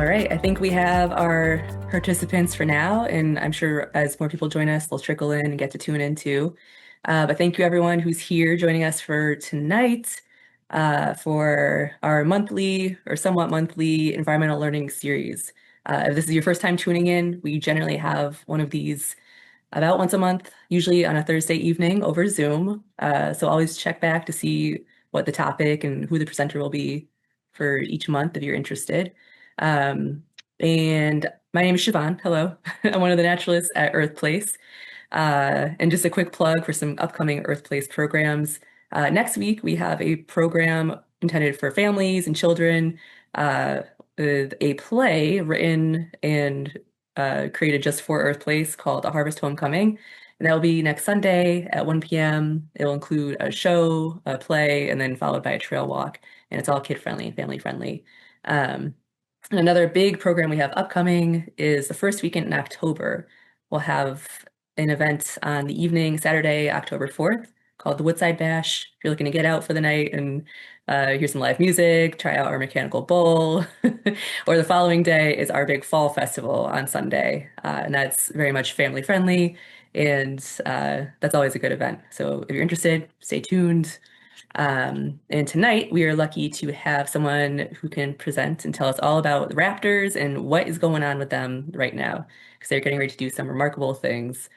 All right, I think we have our participants for now, and I'm sure as more people join us, they'll trickle in and get to tune in too. But thank you everyone who's here joining us for tonight for our monthly or somewhat monthly environmental learning series. If this is your first time tuning in, we generally have one of these about once a month, usually on a Thursday evening over Zoom. So always check back to see what the topic and who the presenter will be for each month if you're interested. And my name is Siobhan. Hello. I'm one of the naturalists at Earth Place. And just a quick plug for some upcoming Earth Place programs. Next week, we have a program intended for families and children, with a play written and created just for Earth Place called A Harvest Homecoming. And that will be next Sunday at 1 p.m. It will include a show, a play, and then followed by a trail walk. And it's all kid-friendly and family-friendly. And another big program we have upcoming is the first weekend in October. We'll have an event on the evening, Saturday, October 4th, called the Woodside Bash. If you're looking to get out for the night and hear some live music, try out our mechanical bull. Or the following day is our big fall festival on Sunday. And that's very much family friendly. And that's always a good event. So if you're interested, stay tuned. And tonight we are lucky to have someone who can present and tell us all about the Raptors and what is going on with them right now, because they're getting ready to do some remarkable things.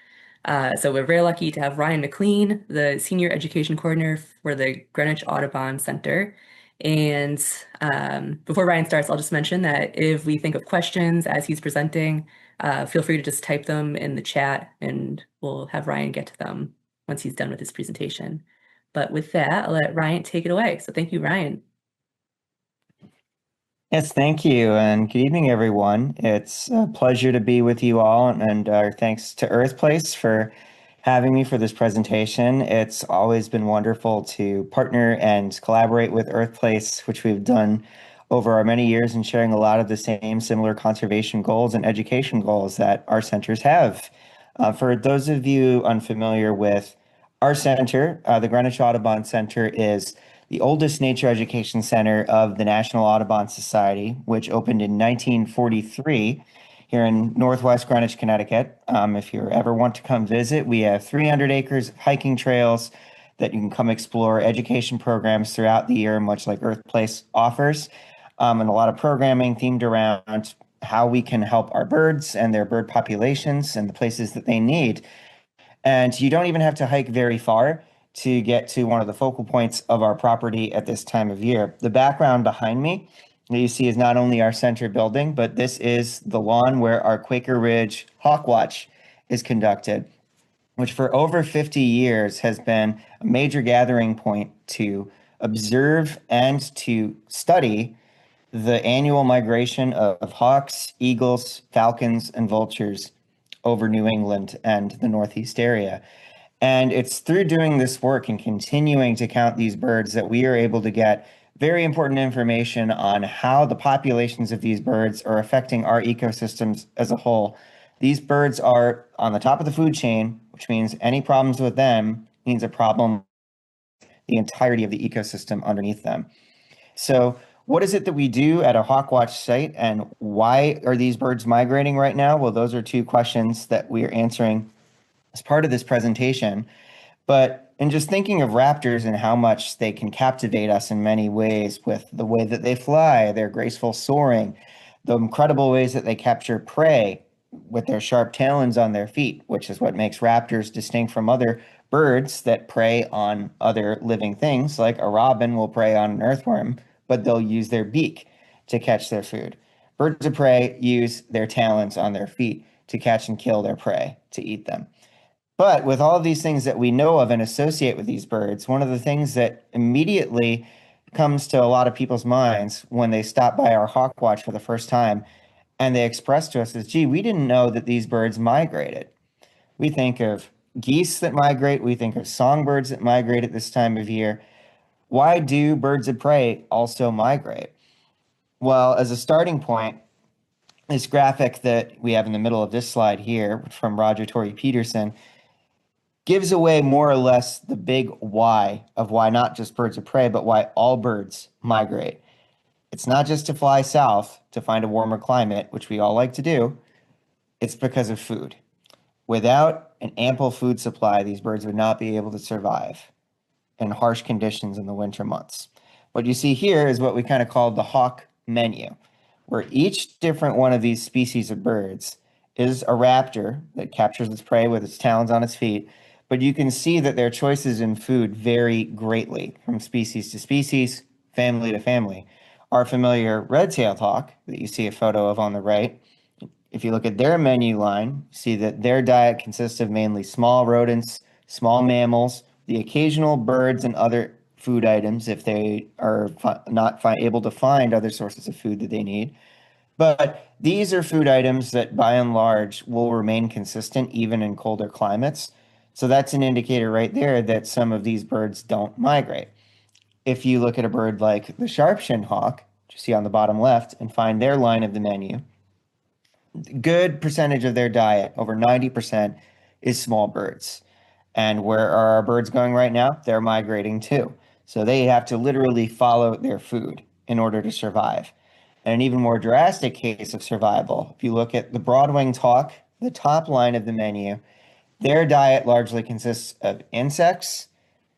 So we're very lucky to have Ryan MacLean, the Senior Education Coordinator for the Greenwich Audubon Center. And before Ryan starts, I'll just mention that if we think of questions as he's presenting, feel free to just type them in the chat and we'll have Ryan get to them once he's done with his presentation. But with that, I'll let Ryan take it away. So thank you, Ryan. Yes, thank you, and good evening, everyone. It's a pleasure to be with you all, and thanks to Earth Place for having me for this presentation. It's always been wonderful to partner and collaborate with Earth Place, which we've done over our many years and sharing a lot of the same similar conservation goals and education goals that our centers have. For those of you unfamiliar with our center, the Greenwich Audubon Center is the oldest nature education center of the National Audubon Society, which opened in 1943 here in Northwest Greenwich, Connecticut. If you ever want to come visit, we have 300 acres of hiking trails that you can come explore, education programs throughout the year, much like Earth Place offers, and a lot of programming themed around how we can help our birds and their bird populations and the places that they need. And you don't even have to hike very far to get to one of the focal points of our property at this time of year. The background behind me that you see is not only our center building, but this is the lawn where our Quaker Ridge Hawk Watch is conducted, which for over 50 years has been a major gathering point to observe and to study the annual migration of hawks, eagles, falcons, and vultures over New England and the Northeast area. And it's through doing this work and continuing to count these birds that we are able to get very important information on how the populations of these birds are affecting our ecosystems as a whole. These birds are on the top of the food chain, which means any problems with them means a problem with the entirety of the ecosystem underneath them. So what is it that we do at a Hawk Watch site, and why are these birds migrating right now? Well, those are two questions that we are answering as part of this presentation. But in just thinking of raptors and how much they can captivate us in many ways with the way that they fly, their graceful soaring, the incredible ways that they capture prey with their sharp talons on their feet, which is what makes raptors distinct from other birds that prey on other living things, like a robin will prey on an earthworm, but they'll use their beak to catch their food. Birds of prey use their talons on their feet to catch and kill their prey, to eat them. But with all of these things that we know of and associate with these birds, one of the things that immediately comes to a lot of people's minds when they stop by our Hawk Watch for the first time and they express to us is, gee, we didn't know that these birds migrated. We think of geese that migrate. We think of songbirds that migrate at this time of year. Why do birds of prey also migrate? Well, as a starting point, this graphic that we have in the middle of this slide here from Roger Torrey Peterson gives away more or less the big why of why not just birds of prey, but why all birds migrate. It's not just to fly south to find a warmer climate, which we all like to do, it's because of food. Without an ample food supply, these birds would not be able to survive in harsh conditions in the winter months. What you see here is what we kind of call the hawk menu, where each different one of these species of birds is a raptor that captures its prey with its talons on its feet. But you can see that their choices in food vary greatly from species to species, family to family. Our familiar red-tailed hawk that you see a photo of on the right, if you look at their menu line, you see that their diet consists of mainly small rodents, small mammals, the occasional birds and other food items if they are not able to find other sources of food that they need. But these are food items that by and large will remain consistent even in colder climates. So that's an indicator right there that some of these birds don't migrate. If you look at a bird like the sharp-shinned hawk, which you see on the bottom left, and find their line of the menu, good percentage of their diet, over 90%, is small birds. And where are our birds going right now? They're migrating too. So they have to literally follow their food in order to survive. And an even more drastic case of survival, if you look at the broad-winged hawk, the top line of the menu, their diet largely consists of insects,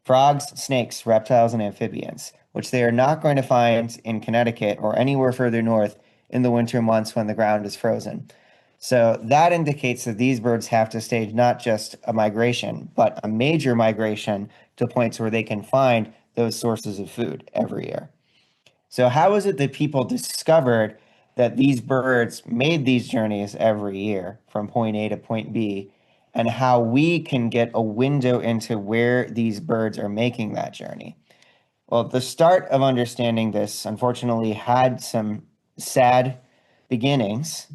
frogs, snakes, reptiles, and amphibians, which they are not going to find in Connecticut or anywhere further north in the winter months when the ground is frozen. So that indicates that these birds have to stage not just a migration, but a major migration to points where they can find those sources of food every year. So how is it that people discovered that these birds made these journeys every year from point A to point B, and how we can get a window into where these birds are making that journey? Well, the start of understanding this, unfortunately, had some sad beginnings.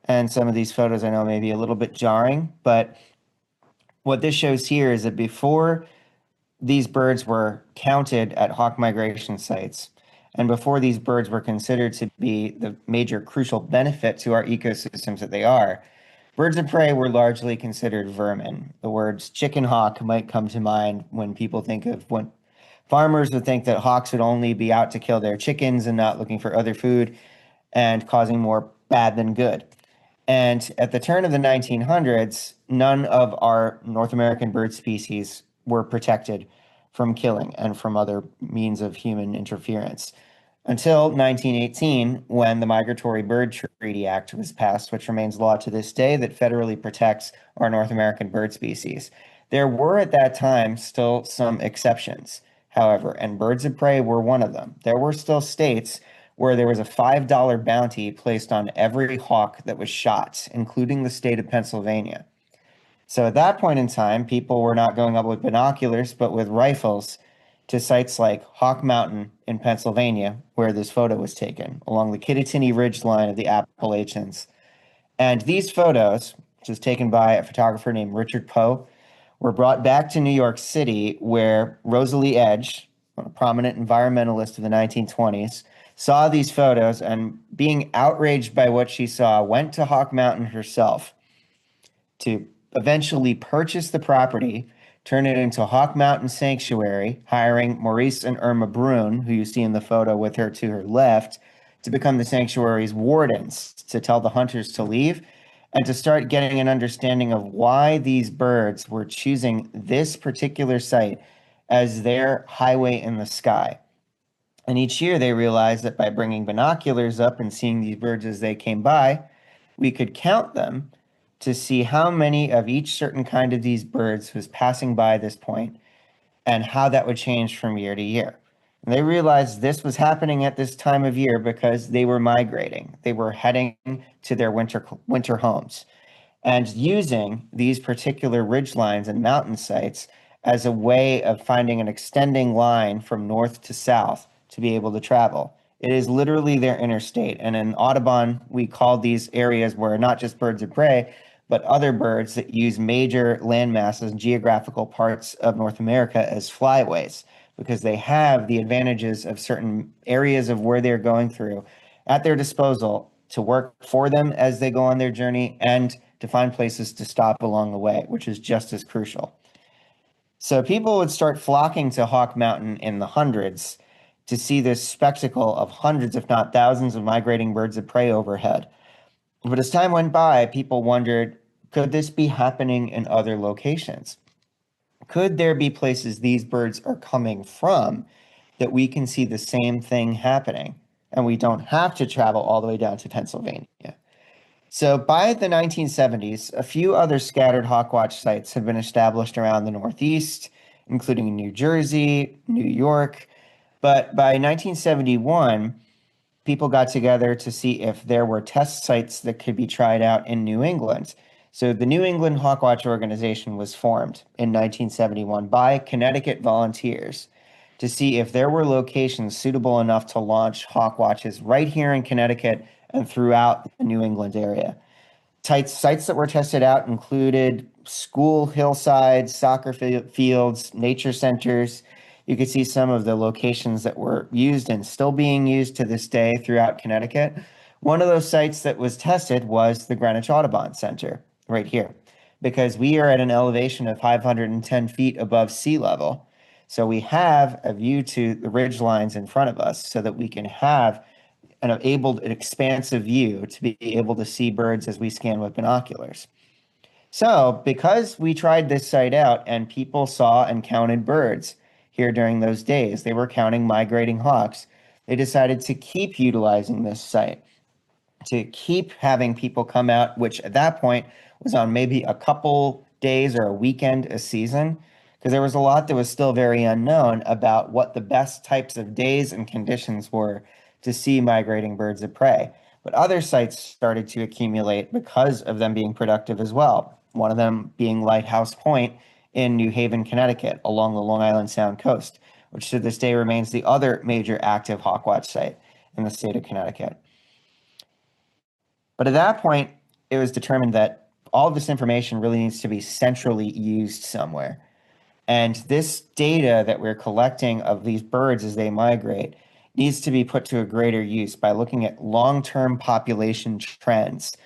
And some of these photos I know may be a little bit jarring, but what this shows here is that before these birds were counted at hawk migration sites, and before these birds were considered to be the major crucial benefit to our ecosystems that they are, birds of prey were largely considered vermin. The words chicken hawk might come to mind when people think of when farmers would think that hawks would only be out to kill their chickens and not looking for other food and causing more bad than good. And at the turn of the 1900s, none of our North American bird species were protected from killing and from other means of human interference until 1918, when the Migratory Bird Treaty Act was passed, which remains law to this day that federally protects our North American bird species. There were at that time still some exceptions, however, and birds of prey were one of them. There were still states where there was a $5 bounty placed on every hawk that was shot, including the state of Pennsylvania. So at that point in time, people were not going up with binoculars, but with rifles to sites like Hawk Mountain in Pennsylvania, where this photo was taken, along the Kittatinny Ridge line of the Appalachians. And these photos, which was taken by a photographer named Richard Poe, were brought back to New York City, where Rosalie Edge, a prominent environmentalist of the 1920s, saw these photos and, being outraged by what she saw, went to Hawk Mountain herself to eventually purchase the property, turn it into Hawk Mountain Sanctuary, hiring Maurice and Irma Brune, who you see in the photo with her to her left, to become the sanctuary's wardens, to tell the hunters to leave, and to start getting an understanding of why these birds were choosing this particular site as their highway in the sky. And each year they realized that by bringing binoculars up and seeing these birds as they came by, we could count them to see how many of each certain kind of these birds was passing by this point and how that would change from year to year. And they realized this was happening at this time of year because they were migrating. They were heading to their winter homes and using these particular ridge lines and mountain sites as a way of finding an extending line from north to south to be able to travel. It is literally their interstate. And in Audubon, we call these areas where not just birds of prey, but other birds that use major land masses and geographical parts of North America as flyways, because they have the advantages of certain areas of where they're going through at their disposal to work for them as they go on their journey and to find places to stop along the way, which is just as crucial. So people would start flocking to Hawk Mountain in the hundreds to see this spectacle of hundreds, if not thousands, of migrating birds of prey overhead. But as time went by, people wondered, could this be happening in other locations? Could there be places these birds are coming from that we can see the same thing happening and we don't have to travel all the way down to Pennsylvania? So by the 1970s, a few other scattered hawkwatch sites had been established around the Northeast, including New Jersey, New York. But by 1971, people got together to see if there were test sites that could be tried out in New England. So the New England Hawkwatch organization was formed in 1971 by Connecticut volunteers to see if there were locations suitable enough to launch hawkwatches right here in Connecticut and throughout the New England area. Sites that were tested out included school hillsides, soccer fields, nature centers. You could see some of the locations that were used and still being used to this day throughout Connecticut. One of those sites that was tested was the Greenwich Audubon Center right here, because we are at an elevation of 510 feet above sea level. So we have a view to the ridge lines in front of us so that we can have an expansive view to be able to see birds as we scan with binoculars. So because we tried this site out and people saw and counted birds here during those days, they were counting migrating hawks, they decided to keep utilizing this site, to keep having people come out, which at that point was on maybe a couple days or a weekend a season, because there was a lot that was still very unknown about what the best types of days and conditions were to see migrating birds of prey. But other sites started to accumulate because of them being productive as well. One of them being Lighthouse Point in New Haven, Connecticut, along the Long Island Sound coast, which to this day remains the other major active hawkwatch site in the state of Connecticut. But at that point, it was determined that all of this information really needs to be centrally used somewhere. And this data that we're collecting of these birds as they migrate needs to be put to a greater use by looking at long-term population trends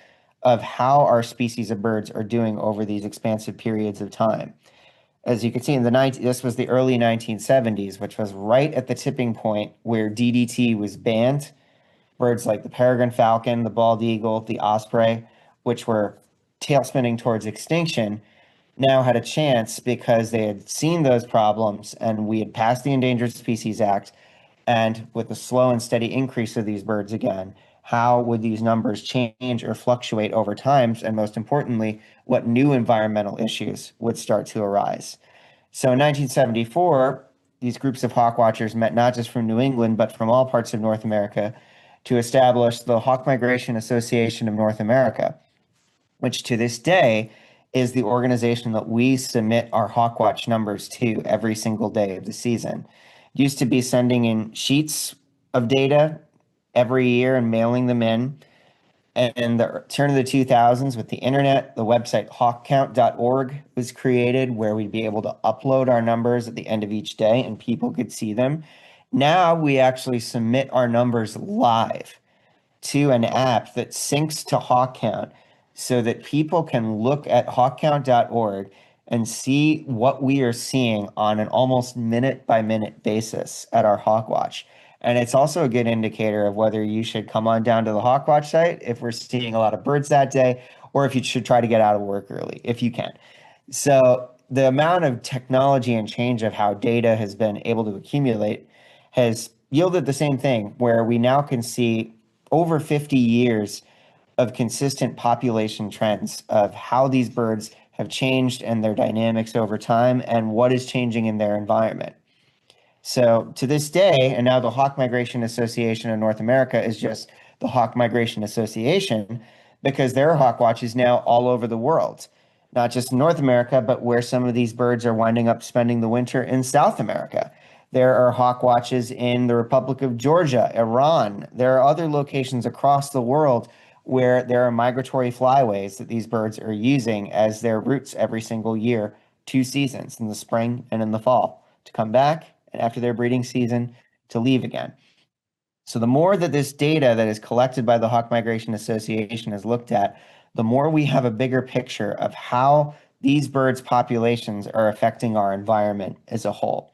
of how our species of birds are doing over these expansive periods of time. As you can see, this was the early 1970s, which was right at the tipping point where DDT was banned. Birds like the peregrine falcon, the bald eagle, the osprey, which were tail spinning towards extinction, now had a chance because they had seen those problems and we had passed the Endangered Species Act. And with the slow and steady increase of these birds again, how would these numbers change or fluctuate over time? And most importantly, what new environmental issues would start to arise? So in 1974, these groups of hawk watchers met not just from New England, but from all parts of North America to establish the Hawk Migration Association of North America, which to this day is the organization that we submit our Hawkwatch numbers to every single day of the season. It used to be sending in sheets of data every year and mailing them in. And in the turn of the 2000s, with the internet, the website hawkcount.org was created, where we'd be able to upload our numbers at the end of each day and people could see them. Now we actually submit our numbers live to an app that syncs to HawkCount so that people can look at hawkcount.org and see what we are seeing on an almost minute by minute basis at our Hawkwatch. And it's also a good indicator of whether you should come on down to the Hawkwatch site if we're seeing a lot of birds that day, or if you should try to get out of work early, if you can. So the amount of technology and change of how data has been able to accumulate has yielded the same thing, where we now can see over 50 years of consistent population trends of how these birds have changed and their dynamics over time and what is changing in their environment. So to this day, and now the Hawk Migration Association of North America is just the Hawk Migration Association, because there are hawk watches now all over the world, not just in North America, but where some of these birds are winding up spending the winter in South America. There are hawk watches in the Republic of Georgia, Iran. There are other locations across the world where there are migratory flyways that these birds are using as their routes every single year, 2 seasons, in the spring and in the fall, to come back, and after their breeding season, to leave again. So the more that this data that is collected by the Hawk Migration Association is looked at, the more we have a bigger picture of how these birds' populations are affecting our environment as a whole.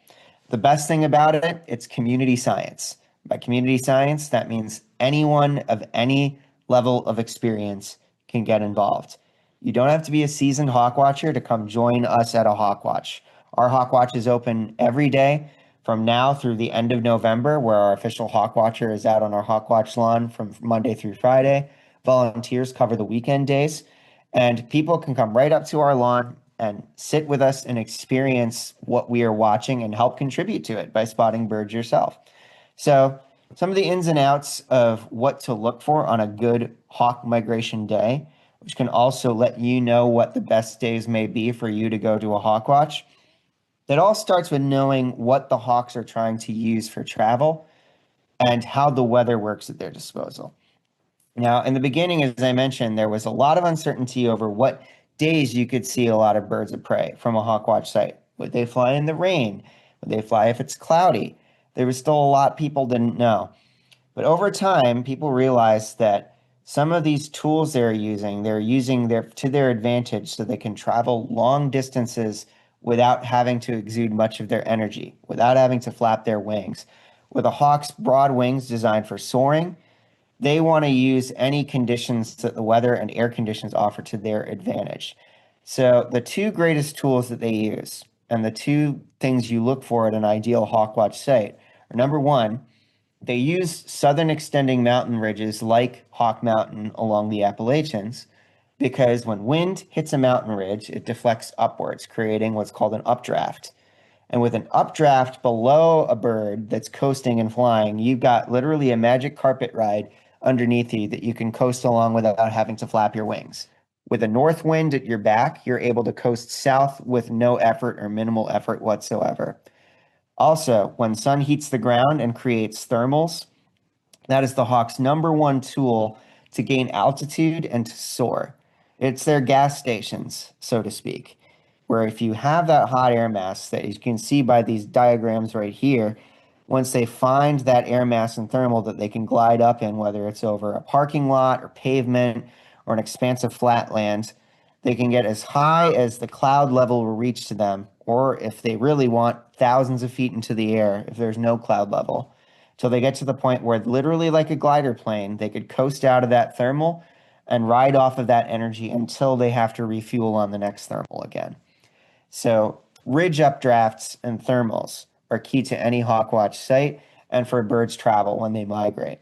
The best thing about it, it's community science. By community science, that means anyone of any level of experience can get involved. You don't have to be a seasoned hawk watcher to come join us at a hawk watch. Our hawk watch is open every day from now through the end of November, where our official hawk watcher is out on our hawk watch lawn from Monday through Friday. Volunteers cover the weekend days, and people can come right up to our lawn and sit with us and experience what we are watching and help contribute to it by spotting birds yourself. So, some of the ins and outs of what to look for on a good hawk migration day, which can also let you know what the best days may be for you to go to a hawk watch. It all starts with knowing what the hawks are trying to use for travel and how the weather works at their disposal. Now, in the beginning, as I mentioned, there was a lot of uncertainty over what days you could see a lot of birds of prey from a hawk watch site. Would they fly in the rain? Would they fly if it's cloudy? There was still a lot people didn't know. But over time, people realized that some of these tools they're using to their advantage so they can travel long distances without having to exude much of their energy, without having to flap their wings. With a hawk's broad wings designed for soaring, they want to use any conditions that the weather and air conditions offer to their advantage. So the two greatest tools that they use and the two things you look for at an ideal hawkwatch site are, number one, they use southern extending mountain ridges like Hawk Mountain along the Appalachians because when wind hits a mountain ridge, it deflects upwards, creating what's called an updraft. And with an updraft below a bird that's coasting and flying, you've got literally a magic carpet ride underneath you that you can coast along without having to flap your wings. With a north wind at your back, you're able to coast south with no effort or minimal effort whatsoever. Also, when sun heats the ground and creates thermals, that is the hawk's number one tool to gain altitude and to soar. It's their gas stations, so to speak, where if you have that hot air mass that you can see by these diagrams right here, once they find that air mass and thermal that they can glide up in, whether it's over a parking lot or pavement or an expansive flatland, they can get as high as the cloud level will reach to them, or if they really want, thousands of feet into the air if there's no cloud level, till they get to the point where literally like a glider plane, they could coast out of that thermal and ride off of that energy until they have to refuel on the next thermal again. So ridge updrafts and thermals are key to any hawkwatch site and for birds travel when they migrate.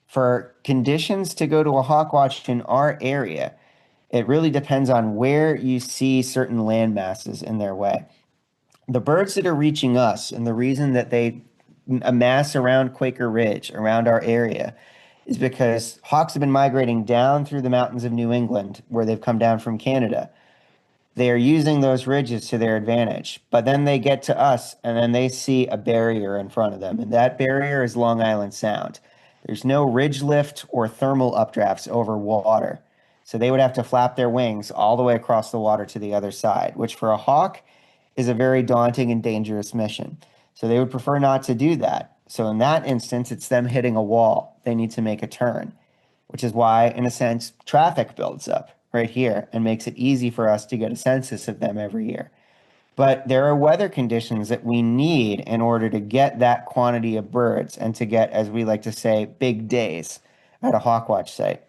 For conditions to go to a hawkwatch in our area, it really depends on where you see certain land masses in their way. The birds that are reaching us and the reason that they amass around Quaker Ridge, around our area, is because hawks have been migrating down through the mountains of New England, where they've come down from Canada. They are using those ridges to their advantage, but then they get to us and then they see a barrier in front of them, and that barrier is Long Island Sound. There's no ridge lift or thermal updrafts over water, so they would have to flap their wings all the way across the water to the other side, which for a hawk is a very daunting and dangerous mission. So they would prefer not to do that. So in that instance, it's them hitting a wall. They need to make a turn, which is why, in a sense, traffic builds up right here and makes it easy for us to get a census of them every year. But there are weather conditions that we need in order to get that quantity of birds and to get, as we like to say, big days at a hawkwatch site.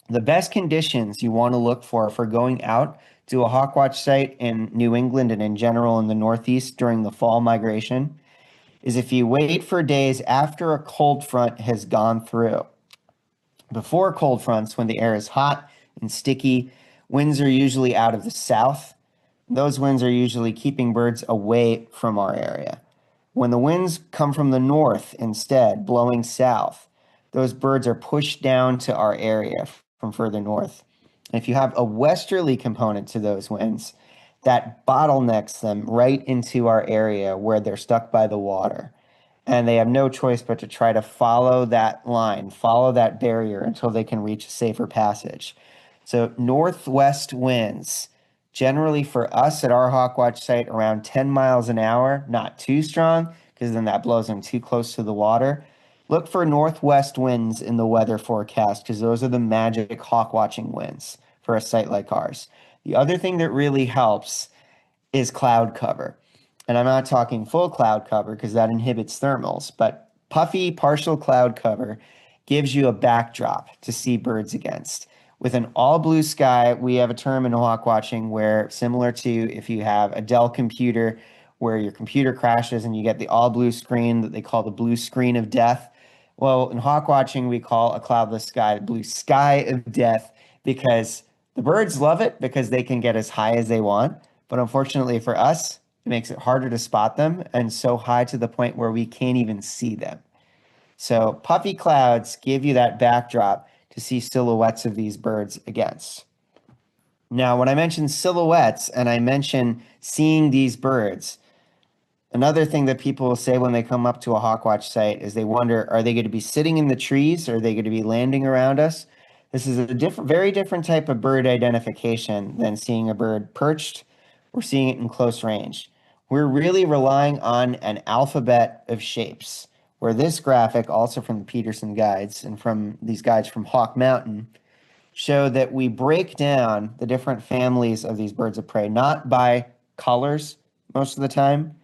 The best conditions you want to look for going out to a hawkwatch site in New England and in general in the Northeast during the fall migration is if you wait for days after a cold front has gone through. Before cold fronts, when the air is hot and sticky, winds are usually out of the south. Those winds are usually keeping birds away from our area. When the winds come from the north instead, blowing south, those birds are pushed down to our area from further north. And if you have a westerly component to those winds, that bottlenecks them right into our area where they're stuck by the water. And they have no choice but to try to follow that line, follow that barrier until they can reach a safer passage. So northwest winds, generally for us at our hawkwatch site, around 10 miles an hour, not too strong, because then that blows them too close to the water. Look for northwest winds in the weather forecast because those are the magic hawk watching winds for a site like ours. The other thing that really helps is cloud cover. And I'm not talking full cloud cover because that inhibits thermals, but puffy partial cloud cover gives you a backdrop to see birds against. With an all blue sky, we have a term in hawk watching where, similar to if you have a Dell computer where your computer crashes and you get the all blue screen that they call the blue screen of death. Well, in hawk watching, we call a cloudless sky the blue sky of death because the birds love it because they can get as high as they want. But unfortunately for us, it makes it harder to spot them and so high to the point where we can't even see them. So puffy clouds give you that backdrop to see silhouettes of these birds against. Now, when I mention silhouettes and I mention seeing these birds, another thing that people will say when they come up to a hawkwatch site is they wonder, are they going to be sitting in the trees? Or are they going to be landing around us? This is a very different type of bird identification than seeing a bird perched or seeing it in close range. We're really relying on an alphabet of shapes, where this graphic, also from the Peterson guides and from these guides from Hawk Mountain, show that we break down the different families of these birds of prey, not by colors most of the time,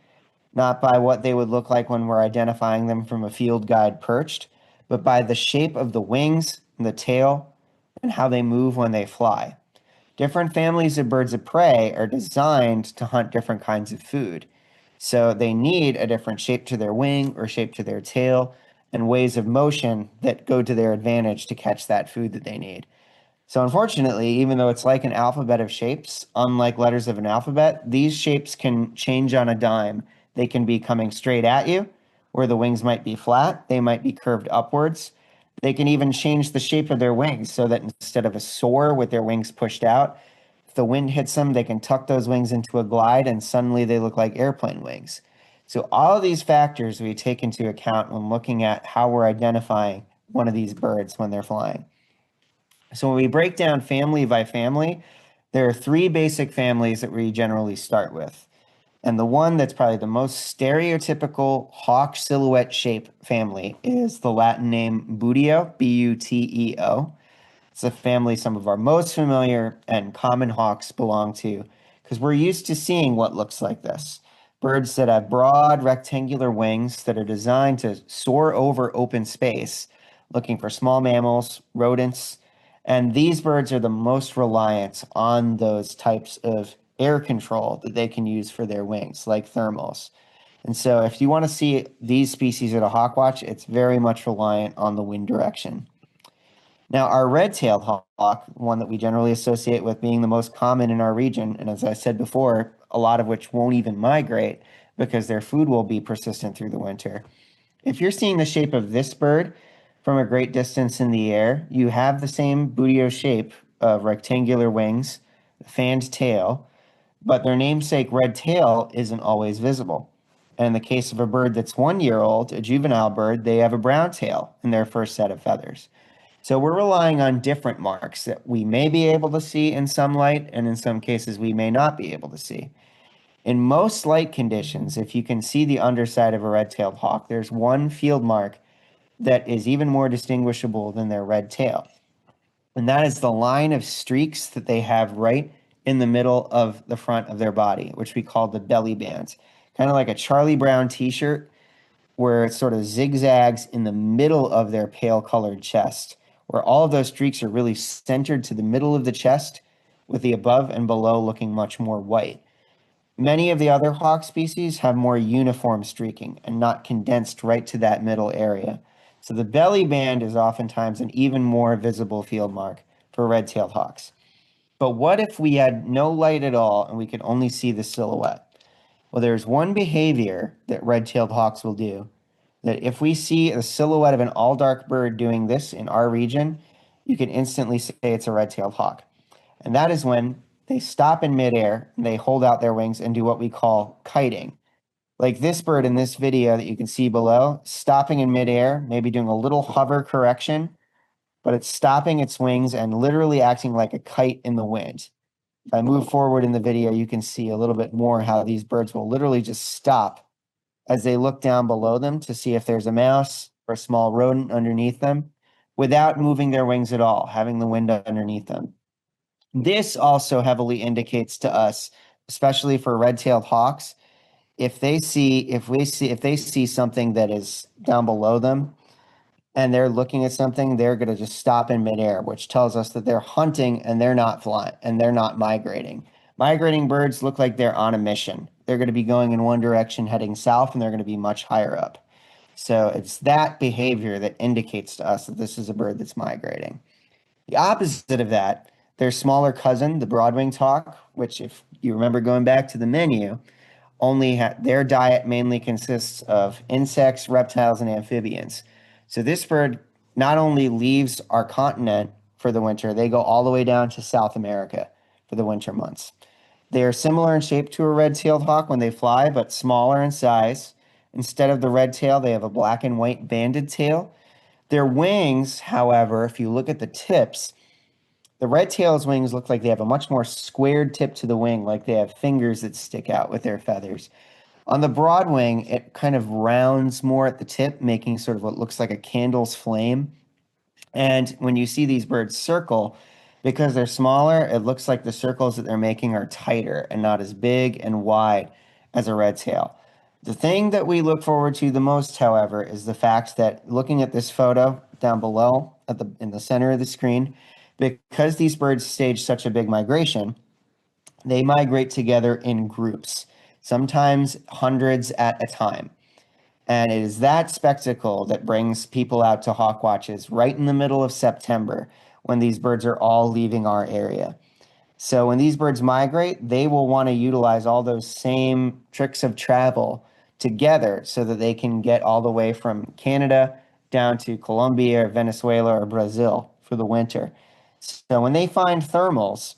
not by what they would look like when we're identifying them from a field guide perched, but by the shape of the wings and the tail and how they move when they fly. Different families of birds of prey are designed to hunt different kinds of food. So they need a different shape to their wing or shape to their tail and ways of motion that go to their advantage to catch that food that they need. So unfortunately, even though it's like an alphabet of shapes, unlike letters of an alphabet, these shapes can change on a dime. They can be coming straight at you, where the wings might be flat, they might be curved upwards. They can even change the shape of their wings so that instead of a soar with their wings pushed out, if the wind hits them, they can tuck those wings into a glide and suddenly they look like airplane wings. So all of these factors we take into account when looking at how we're identifying one of these birds when they're flying. So when we break down family by family, there are three basic families that we generally start with. And the one that's probably the most stereotypical hawk silhouette shape family is the Latin name Buteo, Buteo. It's a family some of our most familiar and common hawks belong to because we're used to seeing what looks like this. Birds that have broad rectangular wings that are designed to soar over open space, looking for small mammals, rodents, and these birds are the most reliant on those types of air control that they can use for their wings, like thermals. And so if you want to see these species at a hawk watch, it's very much reliant on the wind direction. Now, our red-tailed hawk, one that we generally associate with being the most common in our region, and as I said before, a lot of which won't even migrate because their food will be persistent through the winter. If you're seeing the shape of this bird from a great distance in the air, you have the same Buteo shape of rectangular wings, fanned tail, but their namesake red tail isn't always visible. And in the case of a bird that's 1 year old, a juvenile bird, they have a brown tail in their first set of feathers. So we're relying on different marks that we may be able to see in some light, and in some cases we may not be able to see. In most light conditions, if you can see the underside of a red-tailed hawk, there's one field mark that is even more distinguishable than their red tail. And that is the line of streaks that they have right in the middle of the front of their body, which we call the belly band. Kind of like a Charlie Brown t-shirt where it sort of zigzags in the middle of their pale colored chest, where all of those streaks are really centered to the middle of the chest, with the above and below looking much more white. Many of the other hawk species have more uniform streaking and not condensed right to that middle area. So the belly band is oftentimes an even more visible field mark for red-tailed hawks. But what if we had no light at all and we could only see the silhouette? Well, there's one behavior that red-tailed hawks will do that if we see a silhouette of an all-dark bird doing this in our region, you can instantly say it's a red-tailed hawk. And that is when they stop in midair and they hold out their wings and do what we call kiting. Like this bird in this video that you can see below, stopping in midair, maybe doing a little hover correction, but it's stopping its wings and literally acting like a kite in the wind. If I move forward in the video, you can see a little bit more how these birds will literally just stop as they look down below them to see if there's a mouse or a small rodent underneath them without moving their wings at all, having the wind underneath them. This also heavily indicates to us, especially for red-tailed hawks, if they see something that is down below them and they're looking at something, they're going to just stop in midair, which tells us that they're hunting and they're not flying and they're not migrating. Migrating birds look like they're on a mission. They're going to be going in one direction, heading south, and they're going to be much higher up. So it's that behavior that indicates to us that this is a bird that's migrating. The opposite of that, their smaller cousin, the broad-winged hawk, which, if you remember going back to the menu, their diet mainly consists of insects, reptiles, and amphibians. So this bird not only leaves our continent for the winter, they go all the way down to South America for the winter months. They are similar in shape to a red-tailed hawk when they fly, but smaller in size. Instead of the red tail, they have a black and white banded tail. Their wings, however, if you look at the tips, the red tail's wings look like they have a much more squared tip to the wing, like they have fingers that stick out with their feathers. On the broad wing, it kind of rounds more at the tip, making sort of what looks like a candle's flame. And when you see these birds circle, because they're smaller, it looks like the circles that they're making are tighter and not as big and wide as a red tail. The thing that we look forward to the most, however, is the fact that looking at this photo down below in the center of the screen, because these birds stage such a big migration, they migrate together in groups, sometimes hundreds at a time. And it is that spectacle that brings people out to hawk watches right in the middle of September when these birds are all leaving our area. So when these birds migrate, they will want to utilize all those same tricks of travel together so that they can get all the way from Canada down to Colombia or Venezuela or Brazil for the winter. So when they find thermals,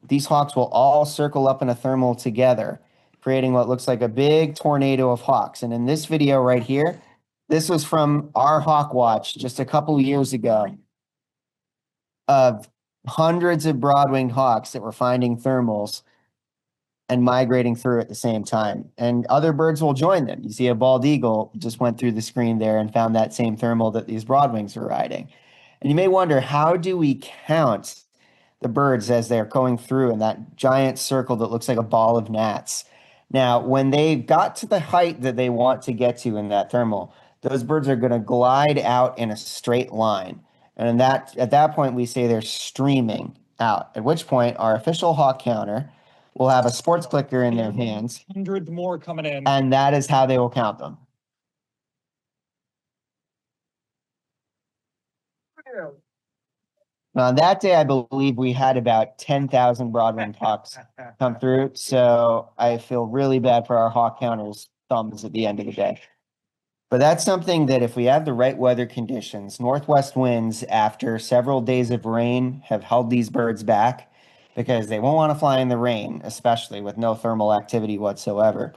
these hawks will all circle up in a thermal together, creating what looks like a big tornado of hawks. And in this video right here, this was from our hawk watch just a couple of years ago of hundreds of broad-winged hawks that were finding thermals and migrating through at the same time. And other birds will join them. You see a bald eagle just went through the screen there and found that same thermal that these broadwings were riding. And you may wonder, how do we count the birds as they're going through in that giant circle that looks like a ball of gnats? Now, when they got to the height that they want to get to in that thermal, those birds are going to glide out in a straight line. And at that point, we say they're streaming out, at which point our official hawk counter will have a sports clicker in their hands. Hundreds more coming in. And that is how they will count them. On that day, I believe we had about 10,000 broad-winged hawks come through. So I feel really bad for our hawk counters' thumbs at the end of the day. But that's something that if we have the right weather conditions, northwest winds after several days of rain have held these birds back because they won't want to fly in the rain, especially with no thermal activity whatsoever.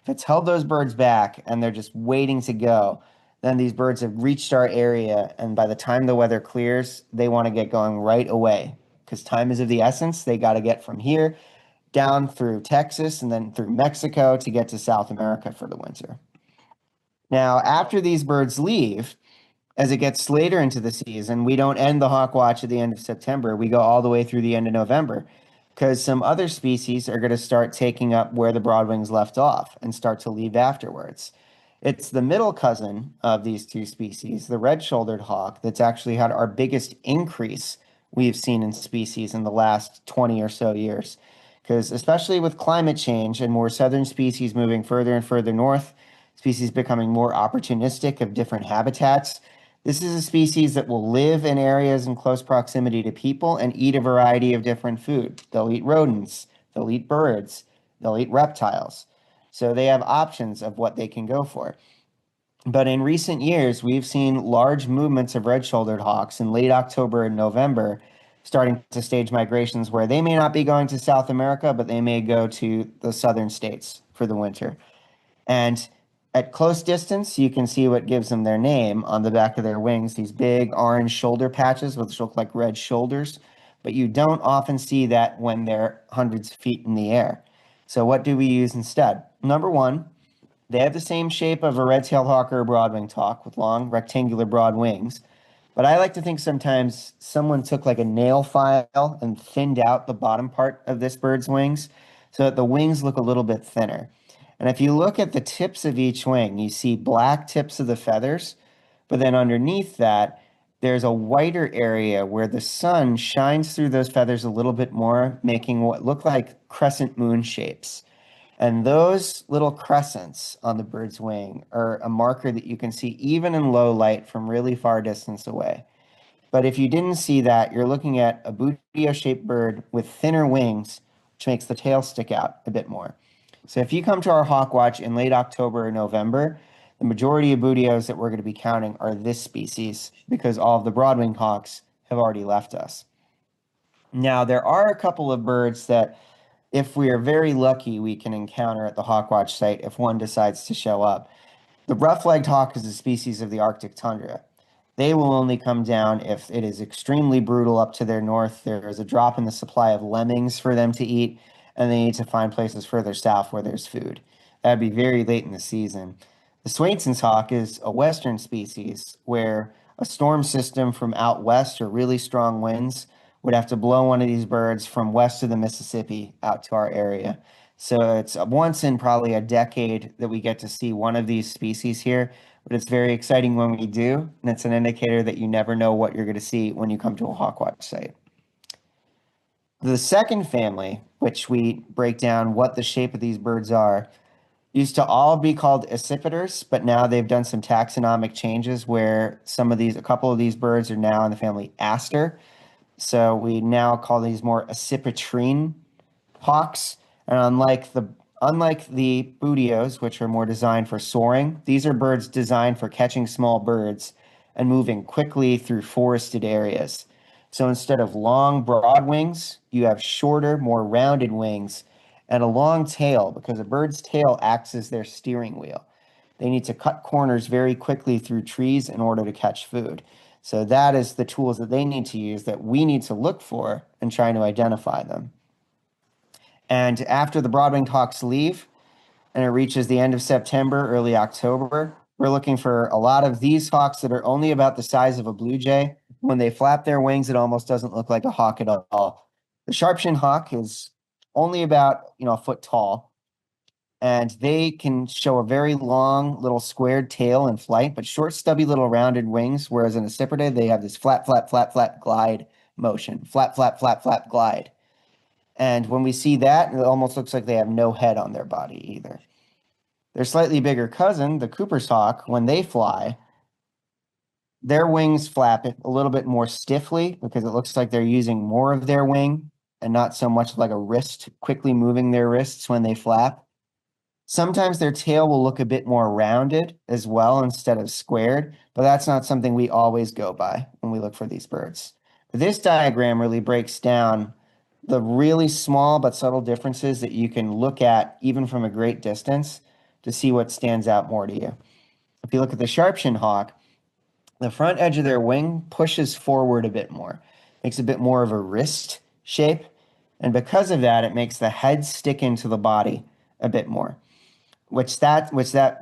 If it's held those birds back and they're just waiting to go, then these birds have reached our area. And by the time the weather clears, they want to get going right away because time is of the essence. They got to get from here down through Texas and then through Mexico to get to South America for the winter. Now, after these birds leave, as it gets later into the season, we don't end the hawk watch at the end of September. We go all the way through the end of November because some other species are going to start taking up where the broadwings left off and start to leave afterwards. It's the middle cousin of these two species, the red-shouldered hawk, that's actually had our biggest increase we've seen in species in the last 20 or so years. Because especially with climate change and more southern species moving further and further north, species becoming more opportunistic of different habitats. This is a species that will live in areas in close proximity to people and eat a variety of different food. They'll eat rodents, they'll eat birds, they'll eat reptiles. So they have options of what they can go for. But in recent years, we've seen large movements of red-shouldered hawks in late October and November starting to stage migrations where they may not be going to South America, but they may go to the southern states for the winter. And at close distance, you can see what gives them their name on the back of their wings, these big orange shoulder patches, which look like red shoulders. But you don't often see that when they're hundreds of feet in the air. So what do we use instead? Number one, they have the same shape of a red-tailed hawk or a broad-winged hawk with long rectangular broad wings. But I like to think sometimes someone took like a nail file and thinned out the bottom part of this bird's wings so that the wings look a little bit thinner. And if you look at the tips of each wing, you see black tips of the feathers, but then underneath that, there's a whiter area where the sun shines through those feathers a little bit more, making what look like crescent moon shapes. And those little crescents on the bird's wing are a marker that you can see even in low light from really far distance away. But if you didn't see that, you're looking at a booty-shaped bird with thinner wings, which makes the tail stick out a bit more. So if you come to our hawk watch in late October or November, the majority of bootios that we're going to be counting are this species because all of the broad-winged hawks have already left us. Now, there are a couple of birds that, if we are very lucky, we can encounter at the hawk watch site if one decides to show up. The rough-legged hawk is a species of the Arctic tundra. They will only come down if it is extremely brutal up to their north. There is a drop in the supply of lemmings for them to eat, and they need to find places further south where there's food. That'd be very late in the season. The Swainson's hawk is a western species where a storm system from out west or really strong winds would have to blow one of these birds from west of the Mississippi out to our area. So it's once in probably a decade that we get to see one of these species here, but it's very exciting when we do, and it's an indicator that you never know what you're going to see when you come to a hawk watch site. The second family, which we break down what the shape of these birds are, used to all be called accipiters, but now they've done some taxonomic changes where a couple of these birds are now in the family Aster. So we now call these more accipitrine hawks. And unlike the bootios, which are more designed for soaring, these are birds designed for catching small birds and moving quickly through forested areas. So instead of long, broad wings, you have shorter, more rounded wings and a long tail because a bird's tail acts as their steering wheel. They need to cut corners very quickly through trees in order to catch food. So that is the tools that they need to use that we need to look for and trying to identify them. And after the broad-winged hawks leave and it reaches the end of September, early October, we're looking for a lot of these hawks that are only about the size of a blue jay. When they flap their wings, it almost doesn't look like a hawk at all. The sharp-shinned hawk is only about a foot tall, and they can show a very long little squared tail in flight, but short, stubby little rounded wings, whereas in a cyprid, they have this flap, flap, flap, flap glide motion. Flap, flap, flap, flap glide. And when we see that, it almost looks like they have no head on their body either. Their slightly bigger cousin, the Cooper's hawk, when they fly, their wings flap a little bit more stiffly because it looks like they're using more of their wing and not so much like a wrist, quickly moving their wrists when they flap. Sometimes their tail will look a bit more rounded as well instead of squared, but that's not something we always go by when we look for these birds. This diagram really breaks down the really small but subtle differences that you can look at even from a great distance to see what stands out more to you. If you look at the sharp-shinned hawk, the front edge of their wing pushes forward a bit more, makes a bit more of a wrist shape, and because of that, it makes the head stick into the body a bit more, which that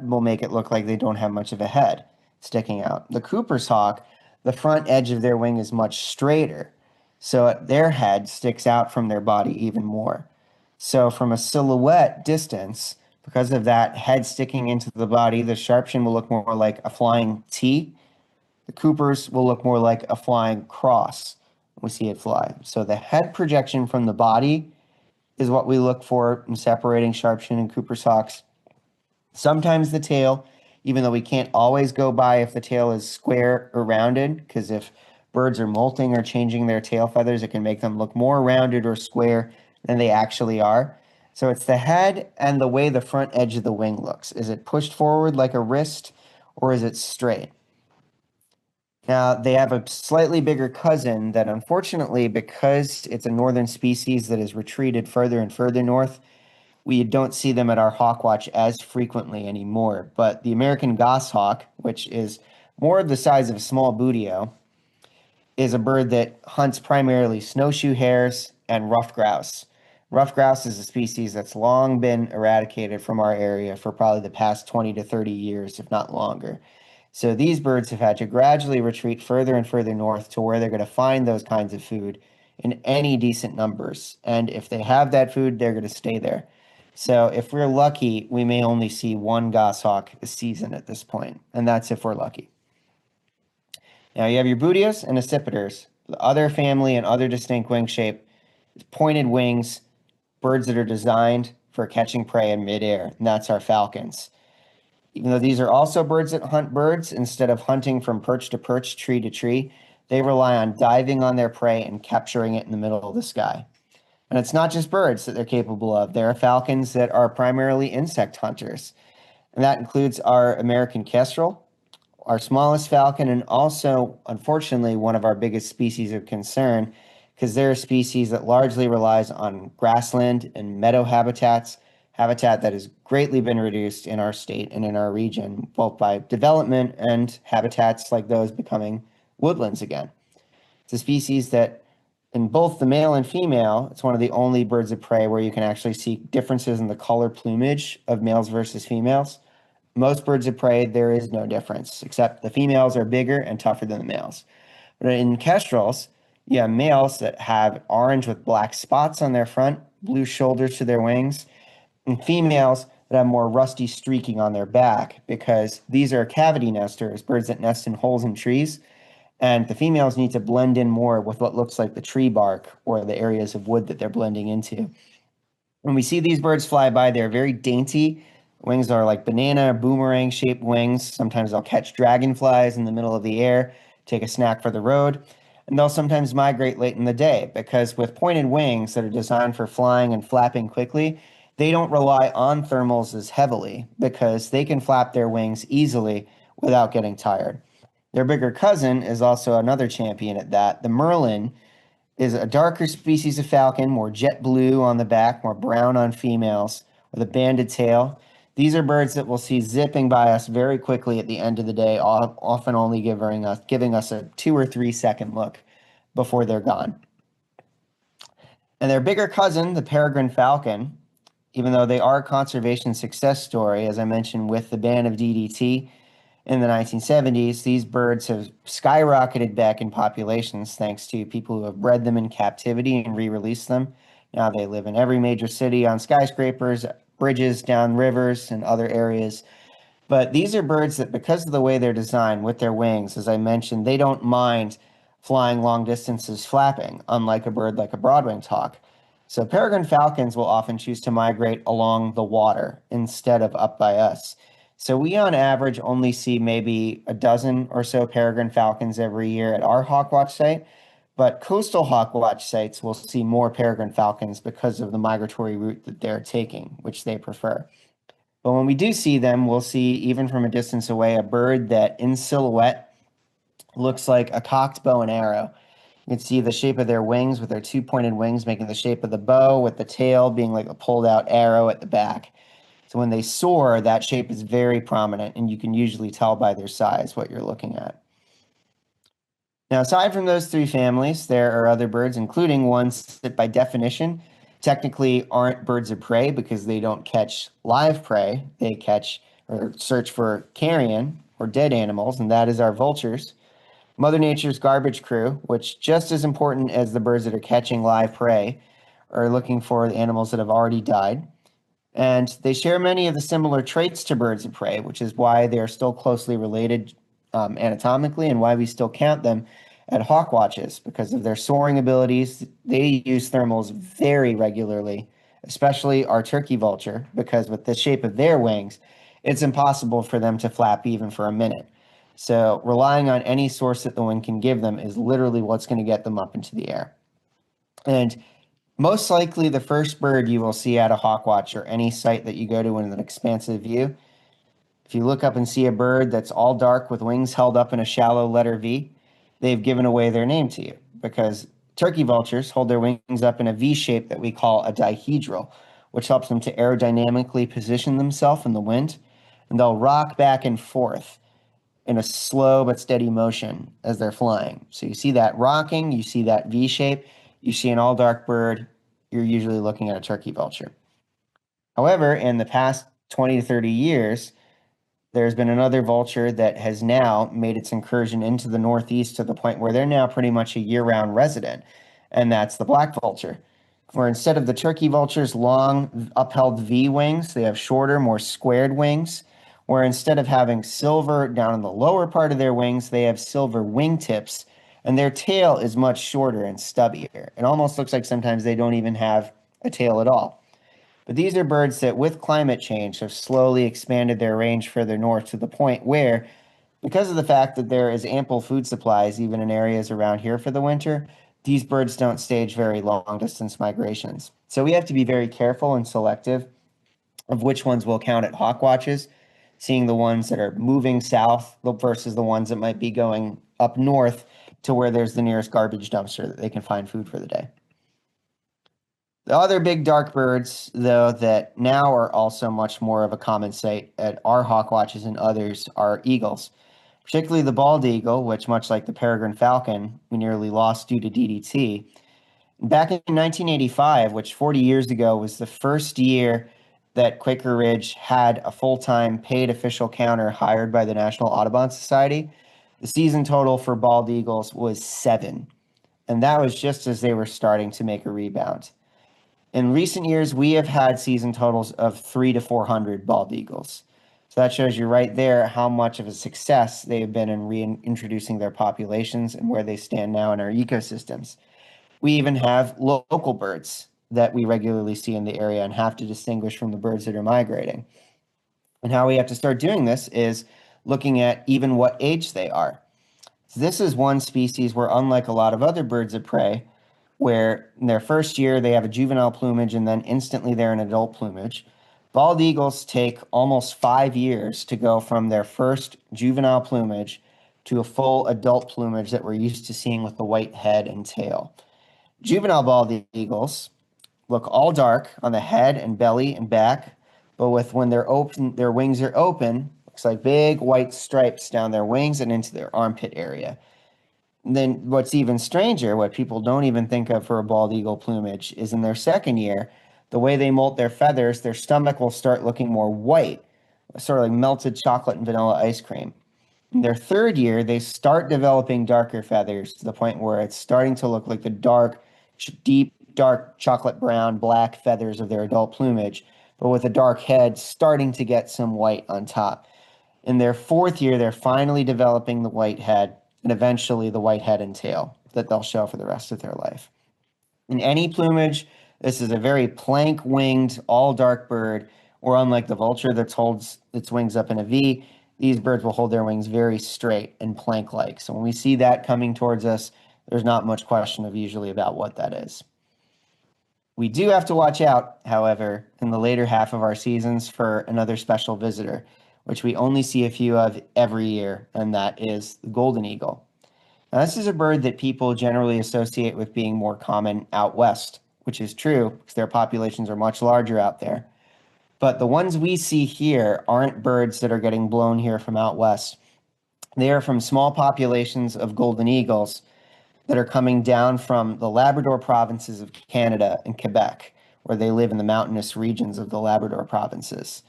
will make it look like they don't have much of a head sticking out. The Cooper's hawk, the front edge of their wing is much straighter, so their head sticks out from their body even more. So from a silhouette distance, because of that head sticking into the body, the sharpshin will look more like a flying T. The Coopers will look more like a flying cross when we see it fly. So the head projection from the body is what we look for in separating sharpshin and Cooper's hawks. Sometimes the tail, even though we can't always go by if the tail is square or rounded, because if birds are molting or changing their tail feathers, it can make them look more rounded or square than they actually are. So it's the head and the way the front edge of the wing looks. Is it pushed forward like a wrist, or is it straight? Now, they have a slightly bigger cousin that, unfortunately, because it's a northern species that has retreated further and further north, we don't see them at our hawk watch as frequently anymore. But the American goshawk, which is more of the size of a small buteo, is a bird that hunts primarily snowshoe hares and ruffed grouse. Ruffed grouse is a species that's long been eradicated from our area for probably the past 20 to 30 years, if not longer. So these birds have had to gradually retreat further and further north to where they're going to find those kinds of food in any decent numbers. And if they have that food, they're going to stay there. So if we're lucky, we may only see one goshawk a season at this point, and that's if we're lucky. Now you have your booteus and accipiters, the other family and other distinct wing shape, pointed wings, birds that are designed for catching prey in midair, and that's our falcons. Even though these are also birds that hunt birds, instead of hunting from perch to perch, tree to tree, they rely on diving on their prey and capturing it in the middle of the sky. And it's not just birds that they're capable of. There are falcons that are primarily insect hunters, and that includes our American kestrel, our smallest falcon, and also, unfortunately, one of our biggest species of concern, because they're a species that largely relies on grassland and meadow habitats, habitat that has greatly been reduced in our state and in our region, both by development and habitats like those becoming woodlands again. It's a species that, in both the male and female, it's one of the only birds of prey where you can actually see differences in the color plumage of males versus females. Most birds of prey, there is no difference, except the females are bigger and tougher than the males. But in kestrels, you have males that have orange with black spots on their front, blue shoulders to their wings, and females that have more rusty streaking on their back, because these are cavity nesters, birds that nest in holes in trees. And the females need to blend in more with what looks like the tree bark or the areas of wood that they're blending into. When we see these birds fly by, they're very dainty. Wings are like banana, boomerang shaped wings. Sometimes they'll catch dragonflies in the middle of the air, take a snack for the road. And they'll sometimes migrate late in the day because with pointed wings that are designed for flying and flapping quickly, they don't rely on thermals as heavily because they can flap their wings easily without getting tired. Their bigger cousin is also another champion at that. The merlin is a darker species of falcon, more jet blue on the back, more brown on females, with a banded tail. These are birds that we'll see zipping by us very quickly at the end of the day, often only giving us a 2 or 3 second look before they're gone. And their bigger cousin, the peregrine falcon, even though they are a conservation success story, as I mentioned with the ban of DDT, in the 1970s, these birds have skyrocketed back in populations thanks to people who have bred them in captivity and re-released them. Now they live in every major city on skyscrapers, bridges, down rivers, and other areas. But these are birds that, because of the way they're designed with their wings, as I mentioned, they don't mind flying long distances flapping, unlike a bird like a broad-winged hawk. So peregrine falcons will often choose to migrate along the water instead of up by us. So we, on average, only see maybe a dozen or so peregrine falcons every year at our Hawk Watch site, but coastal Hawk Watch sites will see more peregrine falcons because of the migratory route that they're taking, which they prefer. But when we do see them, we'll see, even from a distance away, a bird that in silhouette looks like a cocked bow and arrow. You can see the shape of their wings with their two pointed wings making the shape of the bow, with the tail being like a pulled out arrow at the back. So when they soar, that shape is very prominent, and you can usually tell by their size what you're looking at. Now, aside from those three families, there are other birds, including ones that by definition technically aren't birds of prey because they don't catch live prey. They catch or search for carrion or dead animals, and that is our vultures. Mother Nature's garbage crew, which just as important as the birds that are catching live prey, are looking for the animals that have already died. And they share many of the similar traits to birds of prey, which is why they are still closely related anatomically and why we still count them at hawk watches because of their soaring abilities. They use thermals very regularly, especially our turkey vulture, because with the shape of their wings, it's impossible for them to flap even for a minute. So relying on any source that the wind can give them is literally what's going to get them up into the air. And most likely the first bird you will see at a hawk watch or any site that you go to in an expansive view, if you look up and see a bird that's all dark with wings held up in a shallow letter V, they've given away their name to you because turkey vultures hold their wings up in a V shape that we call a dihedral, which helps them to aerodynamically position themselves in the wind, and they'll rock back and forth in a slow but steady motion as they're flying. So you see that rocking, you see that V shape, you see an all dark bird, you're usually looking at a turkey vulture. However, in the past 20 to 30 years, there's been another vulture that has now made its incursion into the Northeast to the point where they're now pretty much a year-round resident, and that's the black vulture. where instead of the turkey vulture's long upheld V wings, they have shorter, more squared wings, where instead of having silver down in the lower part of their wings, they have silver wingtips, and their tail is much shorter and stubbier. It almost looks like sometimes they don't even have a tail at all. But these are birds that, with climate change, have slowly expanded their range further north to the point where, because of the fact that there is ample food supplies even in areas around here for the winter, these birds don't stage very long distance migrations. So we have to be very careful and selective of which ones we'll count at hawk watches, seeing the ones that are moving south versus the ones that might be going up north to where there's the nearest garbage dumpster that they can find food for the day. The other big dark birds, though, that now are also much more of a common sight at our hawk watches and others are eagles, particularly the bald eagle, which, much like the peregrine falcon, we nearly lost due to DDT. Back in 1985, which 40 years ago was the first year that Quaker Ridge had a full-time paid official counter hired by the National Audubon Society, the season total for bald eagles was 7. And that was just as they were starting to make a rebound. In recent years, we have had season totals of 300 to 400 bald eagles. So that shows you right there how much of a success they have been in reintroducing their populations and where they stand now in our ecosystems. We even have local birds that we regularly see in the area and have to distinguish from the birds that are migrating. And how we have to start doing this is looking at even what age they are. So this is one species where, unlike a lot of other birds of prey, where in their first year they have a juvenile plumage and then instantly they're an adult plumage, bald eagles take almost 5 years to go from their first juvenile plumage to a full adult plumage that we're used to seeing with the white head and tail. Juvenile bald eagles look all dark on the head and belly and back, but when they're open, their wings are open, looks like big white stripes down their wings and into their armpit area. And then what's even stranger, what people don't even think of for a bald eagle plumage, is in their second year, the way they molt their feathers, their stomach will start looking more white, sort of like melted chocolate and vanilla ice cream. In their third year, they start developing darker feathers to the point where it's starting to look like the deep, dark chocolate brown, black feathers of their adult plumage, but with a dark head starting to get some white on top. In their fourth year, they're finally developing the white head and eventually the white head and tail that they'll show for the rest of their life. In any plumage, this is a very plank-winged, all-dark bird, or unlike the vulture that holds its wings up in a V, these birds will hold their wings very straight and plank-like. So when we see that coming towards us, there's not much question of usually about what that is. We do have to watch out, however, in the later half of our seasons for another special visitor, which we only see a few of every year, and that is the golden eagle. Now, this is a bird that people generally associate with being more common out west, which is true because their populations are much larger out there. But the ones we see here aren't birds that are getting blown here from out west. They are from small populations of golden eagles that are coming down from the Labrador provinces of Canada and Quebec, where they live in the mountainous regions of the Labrador provinces.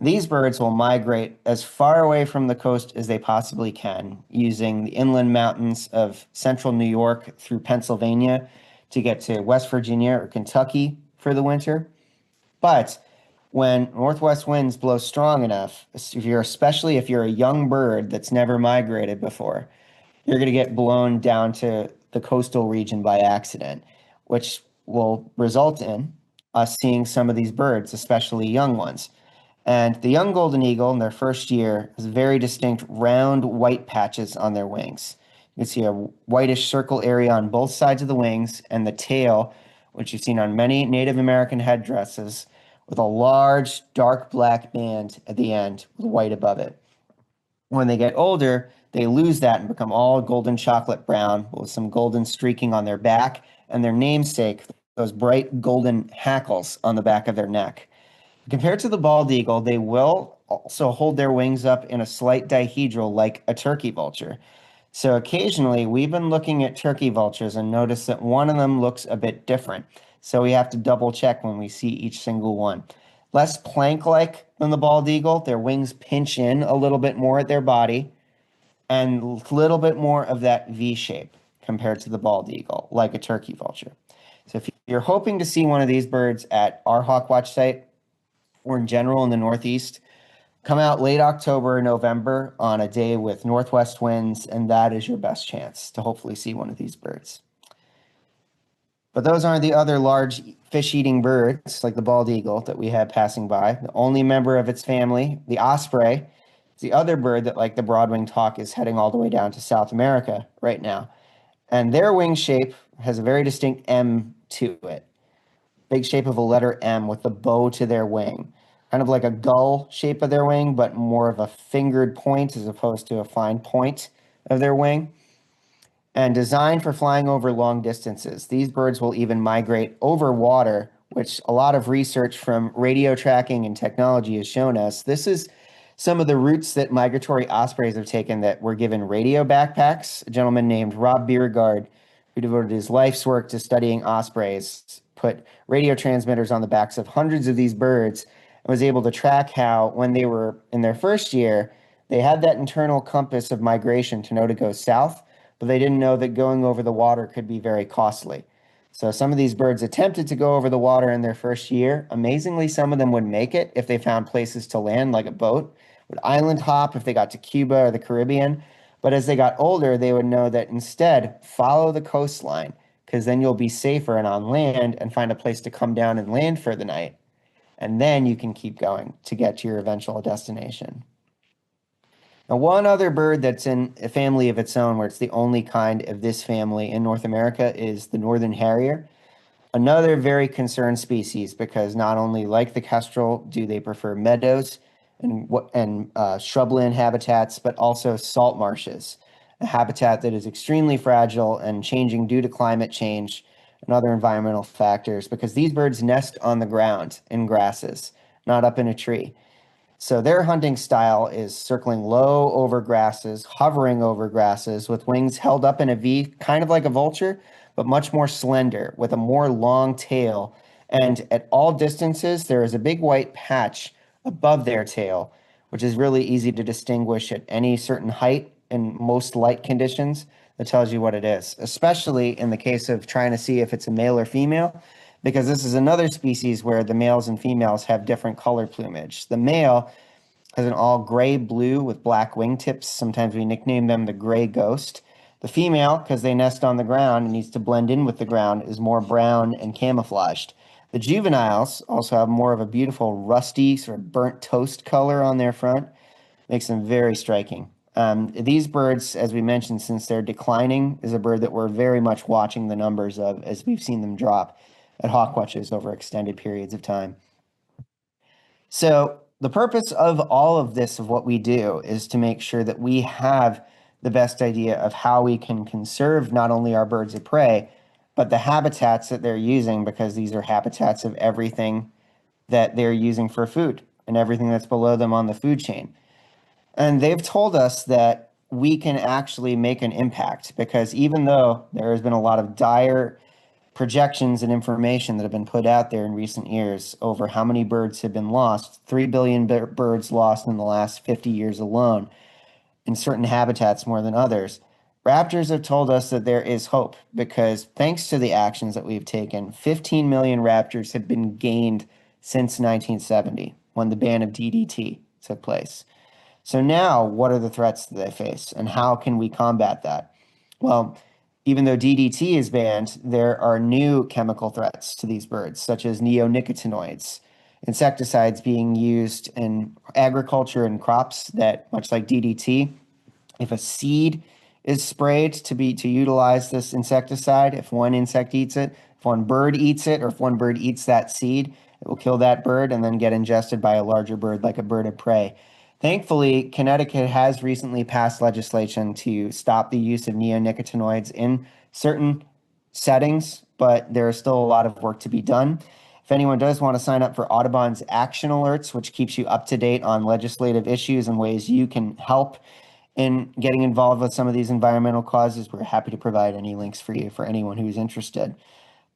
These birds will migrate as far away from the coast as they possibly can, using the inland mountains of central New York through Pennsylvania to get to West Virginia or Kentucky for the winter. But when northwest winds blow strong enough, especially if you're a young bird that's never migrated before, you're going to get blown down to the coastal region by accident, which will result in us seeing some of these birds, especially young ones. And the young golden eagle in their first year has very distinct round white patches on their wings. You can see a whitish circle area on both sides of the wings and the tail, which you've seen on many Native American headdresses, with a large dark black band at the end with white above it. When they get older, they lose that and become all golden chocolate brown with some golden streaking on their back and their namesake, those bright golden hackles on the back of their neck. Compared to the bald eagle, they will also hold their wings up in a slight dihedral like a turkey vulture. So occasionally we've been looking at turkey vultures and notice that one of them looks a bit different. So we have to double check when we see each single one. Less plank-like than the bald eagle, their wings pinch in a little bit more at their body and a little bit more of that V shape compared to the bald eagle, like a turkey vulture. So if you're hoping to see one of these birds at our Hawk Watch site or in general in the Northeast, come out late October or November on a day with northwest winds, and that is your best chance to hopefully see one of these birds. But those aren't the other large fish-eating birds like the bald eagle that we had passing by. The only member of its family, the osprey, is the other bird that, like the broad-winged hawk, is heading all the way down to South America right now. And their wing shape has a very distinct M to it. Big shape of a letter M with the bow to their wing. Kind of like a gull shape of their wing, but more of a fingered point as opposed to a fine point of their wing. And designed for flying over long distances. These birds will even migrate over water, which a lot of research from radio tracking and technology has shown us. This is some of the routes that migratory ospreys have taken that were given radio backpacks. A gentleman named Rob Beauregard, who devoted his life's work to studying ospreys, put radio transmitters on the backs of hundreds of these birds and was able to track how, when they were in their first year, they had that internal compass of migration to know to go south, but they didn't know that going over the water could be very costly. So some of these birds attempted to go over the water in their first year. Amazingly, some of them would make it if they found places to land, like a boat, would island hop if they got to Cuba or the Caribbean. But as they got older, they would know that instead, follow the coastline, because then you'll be safer and on land and find a place to come down and land for the night. And then you can keep going to get to your eventual destination. Now, one other bird that's in a family of its own, where it's the only kind of this family in North America, is the northern harrier. Another very concerned species because not only, like the kestrel, do they prefer meadows and shrubland habitats, but also salt marshes, a habitat that is extremely fragile and changing due to climate change and other environmental factors, because these birds nest on the ground in grasses, not up in a tree. So their hunting style is circling low over grasses, hovering over grasses with wings held up in a V, kind of like a vulture, but much more slender with a more long tail. And at all distances, there is a big white patch above their tail, which is really easy to distinguish at any certain height in most light conditions. That tells you what it is, especially in the case of trying to see if it's a male or female, because this is another species where the males and females have different color plumage. The male has an all gray blue with black wingtips. Sometimes we nickname them the gray ghost. The female, because they nest on the ground and needs to blend in with the ground, is more brown and camouflaged. The juveniles also have more of a beautiful rusty, sort of burnt toast color on their front. Makes them very striking. These birds, as we mentioned, since they're declining, is a bird that we're very much watching the numbers of as we've seen them drop at hawk watches over extended periods of time. So the purpose of all of this, of what we do, is to make sure that we have the best idea of how we can conserve not only our birds of prey, but the habitats that they're using, because these are habitats of everything that they're using for food and everything that's below them on the food chain. And they've told us that we can actually make an impact, because even though there has been a lot of dire projections and information that have been put out there in recent years over how many birds have been lost, 3 billion birds lost in the last 50 years alone, in certain habitats more than others. Raptors have told us that there is hope, because thanks to the actions that we've taken, 15 million raptors have been gained since 1970, when the ban of DDT took place. So now, what are the threats that they face, and how can we combat that? Well, even though DDT is banned, there are new chemical threats to these birds, such as neonicotinoids, insecticides being used in agriculture and crops that, much like DDT, if a seed is sprayed to utilize this insecticide, if one insect eats it, if one bird eats it, or if one bird eats that seed, it will kill that bird and then get ingested by a larger bird, like a bird of prey. Thankfully, Connecticut has recently passed legislation to stop the use of neonicotinoids in certain settings, but there is still a lot of work to be done. If anyone does want to sign up for Audubon's Action Alerts, which keeps you up to date on legislative issues and ways you can help in getting involved with some of these environmental causes, we're happy to provide any links for you for anyone who's interested.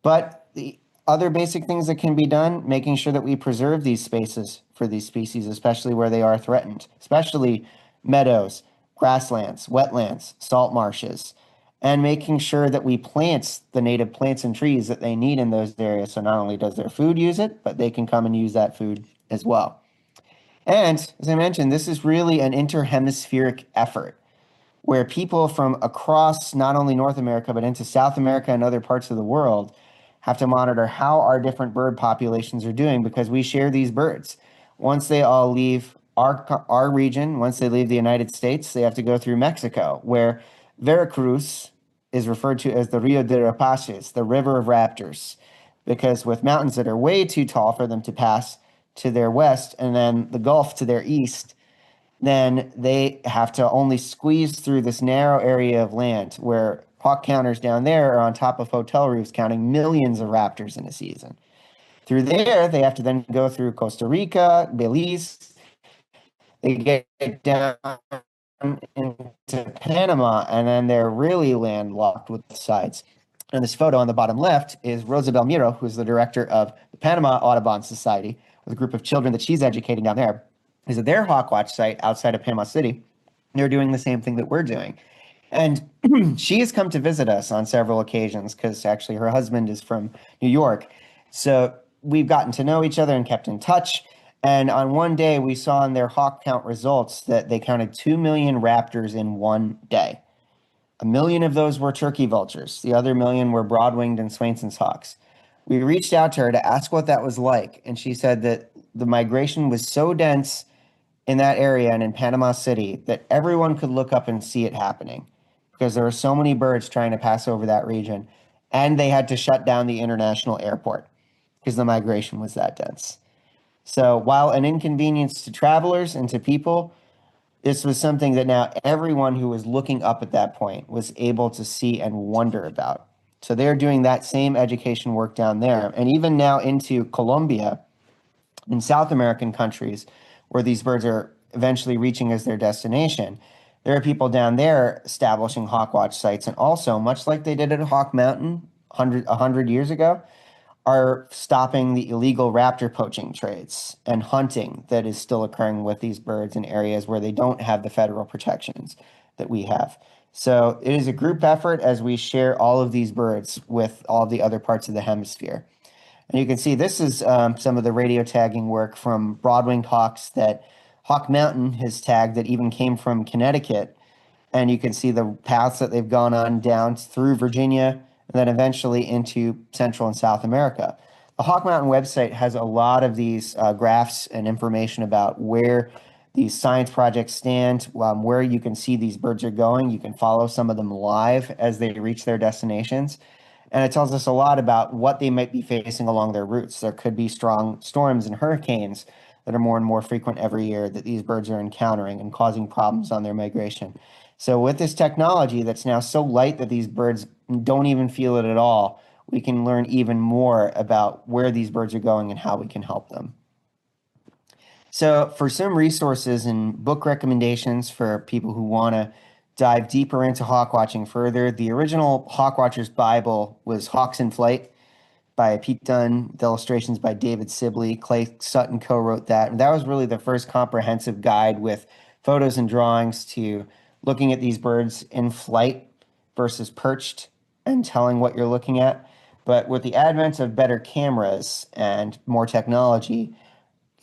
But the other basic things that can be done, making sure that we preserve these spaces for these species, especially where they are threatened, especially meadows, grasslands, wetlands, salt marshes, and making sure that we plant the native plants and trees that they need in those areas. So not only does their food use it, but they can come and use that food as well. And as I mentioned, this is really an interhemispheric effort where people from across not only North America, but into South America and other parts of the world have to monitor how our different bird populations are doing because we share these birds. Once they all leave our region, once they leave the United States, they have to go through Mexico, where Veracruz is referred to as the Rio de Rapaces, the river of raptors, because with mountains that are way too tall for them to pass to their west and then the Gulf to their east, then they have to only squeeze through this narrow area of land where hawk counters down there are on top of hotel roofs counting millions of raptors in a season. Through there, they have to then go through Costa Rica, Belize. They get down into Panama, and then they're really landlocked with the sides. And this photo on the bottom left is Rosa Belmiro, who's the director of the Panama Audubon Society, with a group of children that she's educating down there. Is at their Hawk Watch site outside of Panama City. They're doing the same thing that we're doing. And she has come to visit us on several occasions because actually her husband is from New York. So we've gotten to know each other and kept in touch. And on one day, we saw in their hawk count results that they counted 2 million raptors in one day. 1 million of those were turkey vultures. The other million were broad-winged and Swainson's hawks. We reached out to her to ask what that was like. And she said that the migration was so dense in that area and in Panama City that everyone could look up and see it happening because there were so many birds trying to pass over that region. And they had to shut down the international airport because the migration was that dense. So while an inconvenience to travelers and to people, this was something that now everyone who was looking up at that point was able to see and wonder about. So they're doing that same education work down there. And even now into Colombia, in South American countries, where these birds are eventually reaching as their destination, there are people down there establishing hawk watch sites. And also, much like they did at Hawk Mountain 100 years ago, are stopping the illegal raptor poaching trades and hunting that is still occurring with these birds in areas where they don't have the federal protections that we have. So it is a group effort as we share all of these birds with all the other parts of the hemisphere. And you can see this is some of the radio tagging work from broad-winged hawks that Hawk Mountain has tagged that even came from Connecticut. And you can see the paths that they've gone on down through Virginia and then eventually into Central and South America. The Hawk Mountain website has a lot of these graphs and information about where these science projects stand, where you can see these birds are going. You can follow some of them live as they reach their destinations. And it tells us a lot about what they might be facing along their routes. There could be strong storms and hurricanes that are more and more frequent every year that these birds are encountering and causing problems on their migration. So with this technology that's now so light that these birds don't even feel it at all, we can learn even more about where these birds are going and how we can help them. So for some resources and book recommendations for people who want to dive deeper into hawk watching further, the original Hawk Watcher's Bible was Hawks in Flight by Pete Dunn, with illustrations by David Sibley. Clay Sutton co-wrote that. And that was really the first comprehensive guide with photos and drawings to looking at these birds in flight versus perched and telling what you're looking at. But with the advent of better cameras and more technology,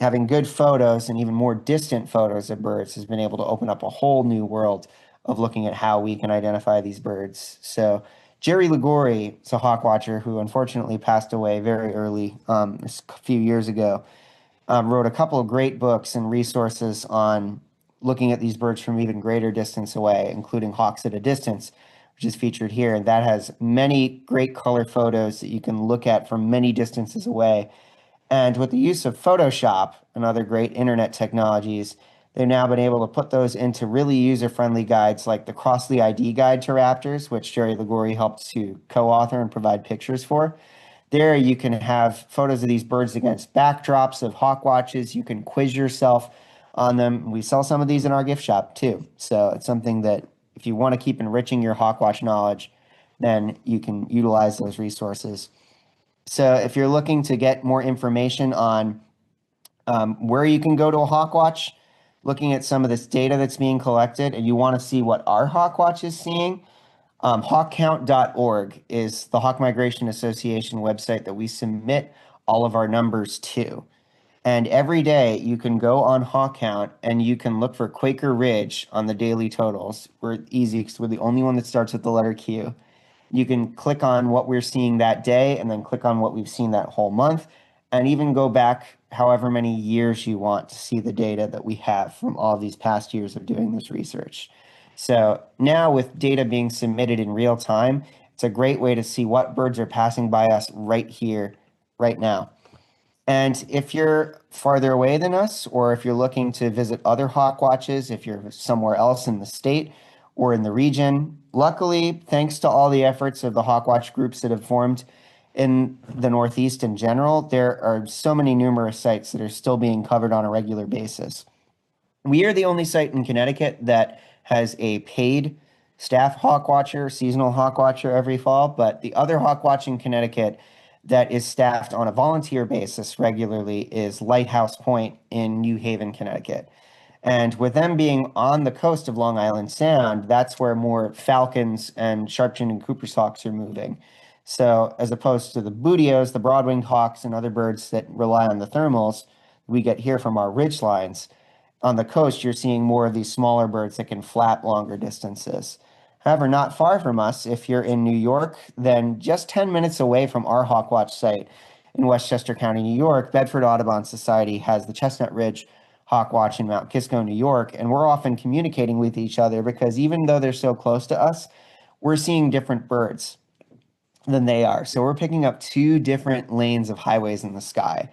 having good photos and even more distant photos of birds has been able to open up a whole new world of looking at how we can identify these birds. So Jerry Ligori is a hawk watcher who unfortunately passed away very early, a few years ago, wrote a couple of great books and resources on looking at these birds from even greater distance away, including Hawks at a Distance, which is featured here. And that has many great color photos that you can look at from many distances away. And with the use of Photoshop and other great internet technologies, they've now been able to put those into really user-friendly guides like the Crossley ID Guide to Raptors, which Jerry Ligori helped to co-author and provide pictures for. There you can have photos of these birds against backdrops of hawk watches. You can quiz yourself on them. We sell some of these in our gift shop too. So it's something that if you want to keep enriching your hawk watch knowledge, then you can utilize those resources. So if you're looking to get more information on where you can go to a hawk watch, looking at some of this data that's being collected, and you want to see what our hawk watch is seeing, Hawkcount.org is the Hawk Migration Association website that we submit all of our numbers to. And every day you can go on Hawk Count and you can look for Quaker Ridge on the daily totals. We're easy because we're the only one that starts with the letter Q. You can click on what we're seeing that day and then click on what we've seen that whole month, and even go back however many years you want to see the data that we have from all these past years of doing this research. So now with data being submitted in real time, it's a great way to see what birds are passing by us right here, right now. And if you're farther away than us, or if you're looking to visit other hawk watches, if you're somewhere else in the state or in the region, luckily, thanks to all the efforts of the hawk watch groups that have formed in the Northeast in general, there are so many numerous sites that are still being covered on a regular basis. We are the only site in Connecticut that has a paid staff hawk watcher, seasonal hawk watcher every fall, but the other hawk watch in Connecticut that is staffed on a volunteer basis regularly is Lighthouse Point in New Haven, Connecticut. And with them being on the coast of Long Island Sound, that's where more falcons and sharp-chinned and Cooper's hawks are moving. So as opposed to the bootios, the broad-winged hawks, and other birds that rely on the thermals we get here from our ridge lines, on the coast, you're seeing more of these smaller birds that can flap longer distances. However, not far from us, if you're in New York, then just 10 minutes away from our Hawkwatch site in Westchester County, New York, Bedford Audubon Society has the Chestnut Ridge Hawk Watch in Mount Kisco, New York, and we're often communicating with each other because even though they're so close to us, we're seeing different birds than they are. So we're picking up two different lanes of highways in the sky.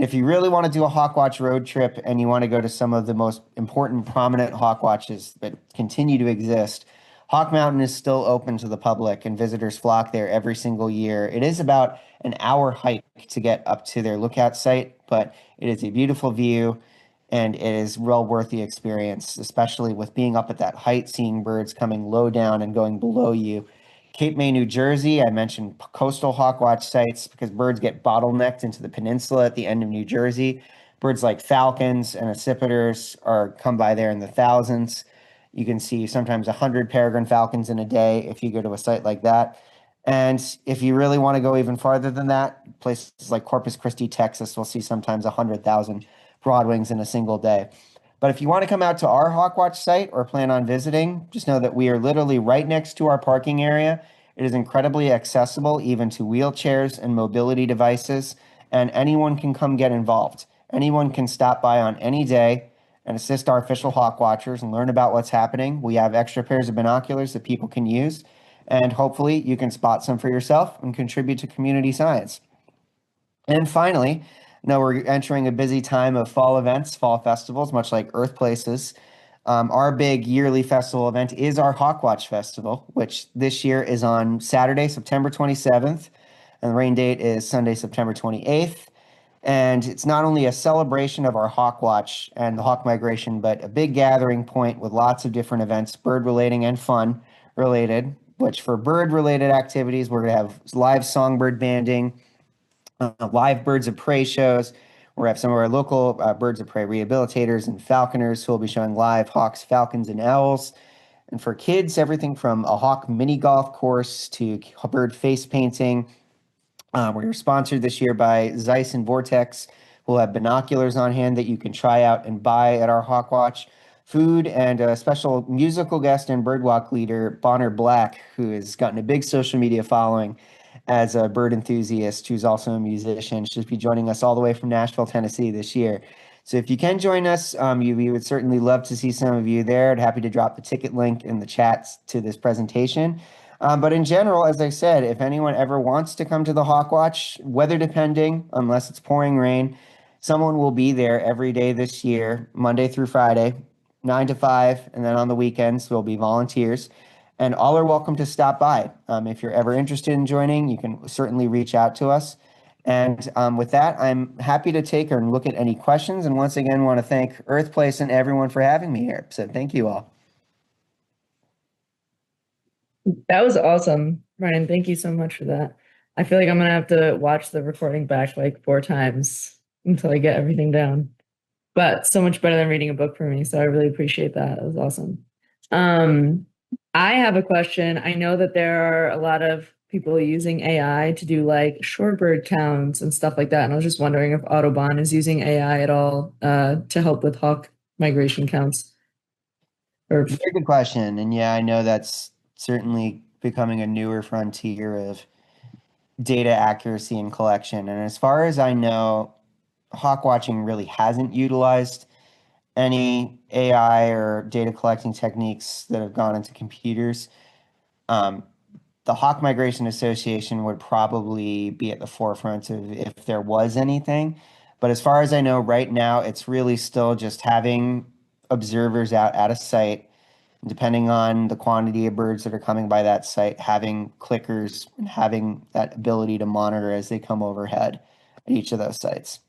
If you really want to do a Hawkwatch road trip and you want to go to some of the most important, prominent Hawkwatches that continue to exist, Hawk Mountain is still open to the public and visitors flock there every single year. It is about an hour hike to get up to their lookout site, but it is a beautiful view and it is well worth the experience, especially with being up at that height, seeing birds coming low down and going below you. Cape May, New Jersey, I mentioned coastal hawkwatch sites because birds get bottlenecked into the peninsula at the end of New Jersey. Birds like falcons and accipiters are come by there in the thousands. You can see sometimes 100 peregrine falcons in a day if you go to a site like that. And if you really want to go even farther than that, places like Corpus Christi, Texas, will see sometimes 100,000 broadwings in a single day. But if you want to come out to our Hawkwatch site or plan on visiting, just know that we are literally right next to our parking area. It is incredibly accessible even to wheelchairs and mobility devices, and anyone can come get involved. Anyone can stop by on any day and assist our official hawk watchers and learn about what's happening. We have extra pairs of binoculars that people can use, and hopefully you can spot some for yourself and contribute to community science. And finally, no, we're entering a busy time of fall events, fall festivals, much like Earth Places. Our big yearly festival event is our Hawkwatch Festival, which this year is on Saturday, September 27th, and the rain date is Sunday, September 28th. And it's not only a celebration of our hawk watch and the hawk migration, but a big gathering point with lots of different events, bird relating and fun related, which for bird related activities, we're going to have live songbird banding, live birds of prey shows. We have some of our local birds of prey rehabilitators and falconers who will be showing live hawks, falcons, and owls. And for kids, everything from a hawk mini golf course to bird face painting. We're sponsored this year by Zeiss and Vortex. We'll have binoculars on hand that you can try out and buy at our Hawk Watch. Food and a special musical guest and birdwalk leader, Bonner Black, who has gotten a big social media following as a bird enthusiast who's also a musician. She'll be joining us all the way from Nashville, Tennessee this year. So if you can join us, we would certainly love to see some of you there. I'd happy to drop the ticket link in the chats to this presentation. But in general, as I said, if anyone ever wants to come to the Hawkwatch, weather depending, unless it's pouring rain, someone will be there every day this year, Monday through Friday, 9 to 5, and then on the weekends, there'll be volunteers. And all are welcome to stop by. If you're ever interested in joining, you can certainly reach out to us. And with that, I'm happy to take or look at any questions. And once again, want to thank Earth Place and everyone for having me here. So thank you all. That was awesome, Ryan. Thank you so much for that. I feel like I'm gonna have to watch the recording back like 4 times until I get everything down. But so much better than reading a book for me. So I really appreciate that. It was awesome. I have a question. I know that there are a lot of people using AI to do like shorebird counts and stuff like that. And I was just wondering if Audubon is using AI at all to help with hawk migration counts. Or Very good question. And yeah, I know that's certainly becoming a newer frontier of data accuracy and collection. And as far as I know, hawk watching really hasn't utilized any AI or data collecting techniques that have gone into computers. Um, the Hawk Migration Association would probably be at the forefront of if there was anything. But as far as I know, right now, it's really still just having observers out at a site, depending on the quantity of birds that are coming by that site, having clickers and having that ability to monitor as they come overhead at each of those sites.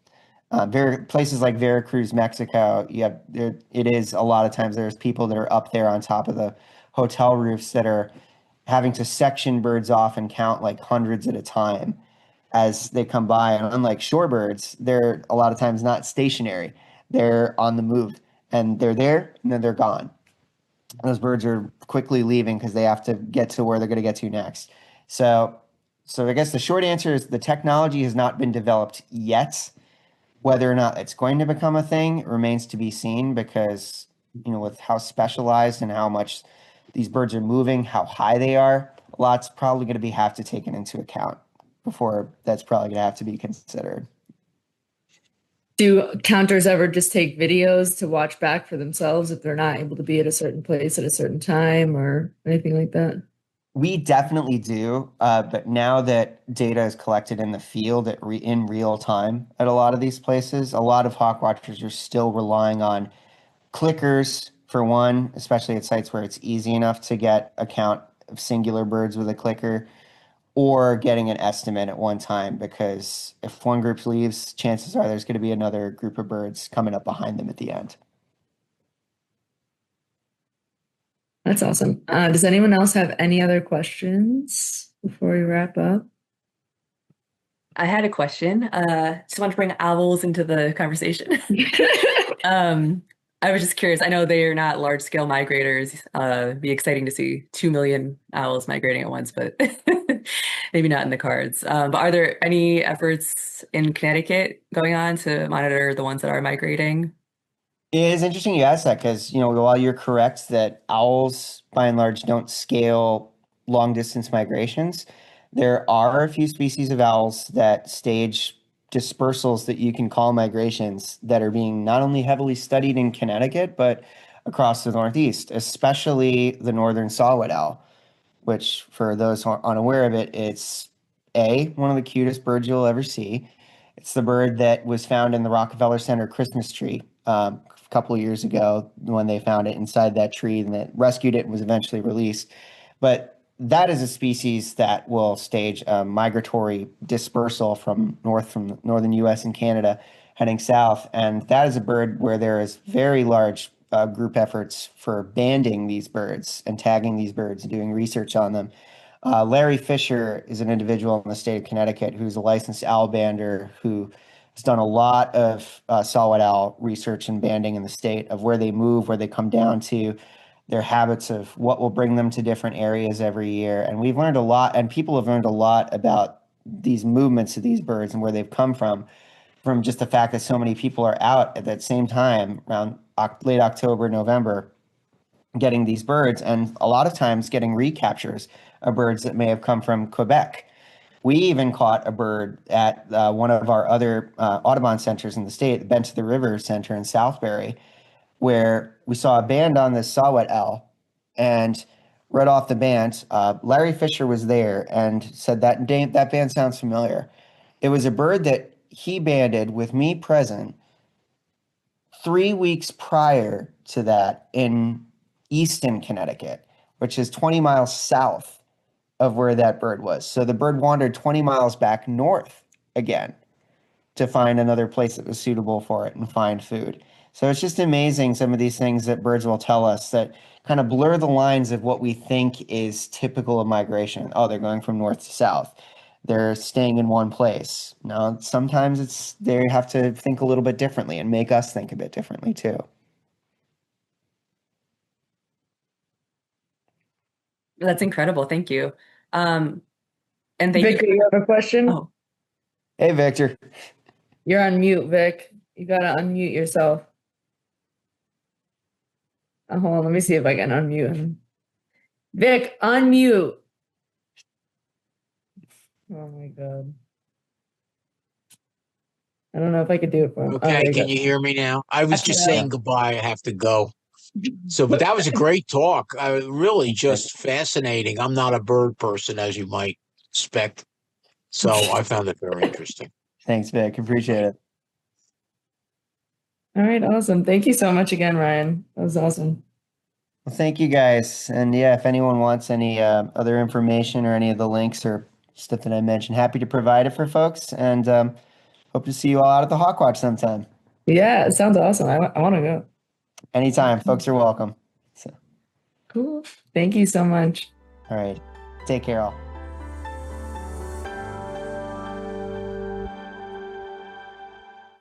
Places like Veracruz, Mexico, it is a lot of times there's people that are up there on top of the hotel roofs that are having to section birds off and count like hundreds at a time as they come by. And unlike shorebirds, they're a lot of times not stationary. They're on the move and they're there and then they're gone. Those birds are quickly leaving because they have to get to where they're going to get to next. So, so I guess the short answer is the technology has not been developed yet. Whether or not it's going to become a thing remains to be seen because, with how specialized and how much these birds are moving, how high they are, a lot's probably going to be have to taken into account before that's probably going to have to be considered. do counters ever just take videos to watch back for themselves if they're not able to be at a certain place at a certain time or anything like that? We definitely do, but now that data is collected in the field in real time at a lot of these places, a lot of hawk watchers are still relying on clickers for one, especially at sites where it's easy enough to get a count of singular birds with a clicker, or getting an estimate at one time, because if one group leaves, chances are there's going to be another group of birds coming up behind them at the end. That's awesome. Does anyone else have any other questions before we wrap up? I had a question. Just want to bring owls into the conversation. I was just curious. I know they are not large scale migrators. It'd be exciting to see 2 million owls migrating at once, but maybe not in the cards. But are there any efforts in Connecticut going on to monitor the ones that are migrating? It is interesting you ask that because, while you're correct that owls by and large don't scale long distance migrations, there are a few species of owls that stage dispersals that you can call migrations that are being not only heavily studied in Connecticut, but across the Northeast, especially the northern saw-whet owl, which for those who are unaware of it, it's one of the cutest birds you'll ever see. It's the bird that was found in the Rockefeller Center Christmas tree a couple of years ago when they found it inside that tree and that rescued it and was eventually released. But that is a species that will stage a migratory dispersal from northern U.S. and Canada heading south. And that is a bird where there is very large group efforts for banding these birds and tagging these birds and doing research on them. Larry Fisher is an individual in the state of Connecticut who's a licensed owl bander who has done a lot of saw-whet owl research and banding in the state of where they move, where they come down to, their habits of what will bring them to different areas every year. And we've learned a lot, and people have learned a lot about these movements of these birds and where they've come from just the fact that so many people are out at that same time around late October, November, getting these birds, and a lot of times getting recaptures of birds that may have come from Quebec. We even caught a bird at one of our other Audubon centers in the state, the Bent to the River Center in Southbury, where we saw a band on this saw-whet owl, and right off the band, Larry Fisher was there and said that band sounds familiar. It was a bird that he banded with me present 3 weeks prior to that in Easton, Connecticut, which is 20 miles south of where that bird was. So the bird wandered 20 miles back north again to find another place that was suitable for it and find food. So it's just amazing some of these things that birds will tell us that kind of blur the lines of what we think is typical of migration. Oh, they're going from north to south. They're staying in one place. No, sometimes they have to think a little bit differently and make us think a bit differently too. That's incredible. Thank you. And thank you Victor, you have a question? oh, Hey, Victor. You're on mute, Vic. You gotta unmute yourself. Hold on, let me see if I can unmute him. Vic, unmute. Oh my God. I don't know if I could do it for him. Oh, there Okay, you can go. you hear me now? I was just Yeah. saying goodbye. I have to go. So, but that was a great talk. Really just fascinating. I'm not a bird person, as you might expect. So I found it very interesting. Thanks, Vic. Appreciate it. All right, awesome. Thank you so much again, Ryan. That was awesome. Well, thank you guys. And yeah, if anyone wants any other information or any of the links or stuff that I mentioned, happy to provide it for folks. And hope to see you all out at the Hawk Watch sometime. Yeah, it sounds awesome. I want to go. Anytime. Folks are welcome. So, Cool. Thank you so much. all right. Take care, all.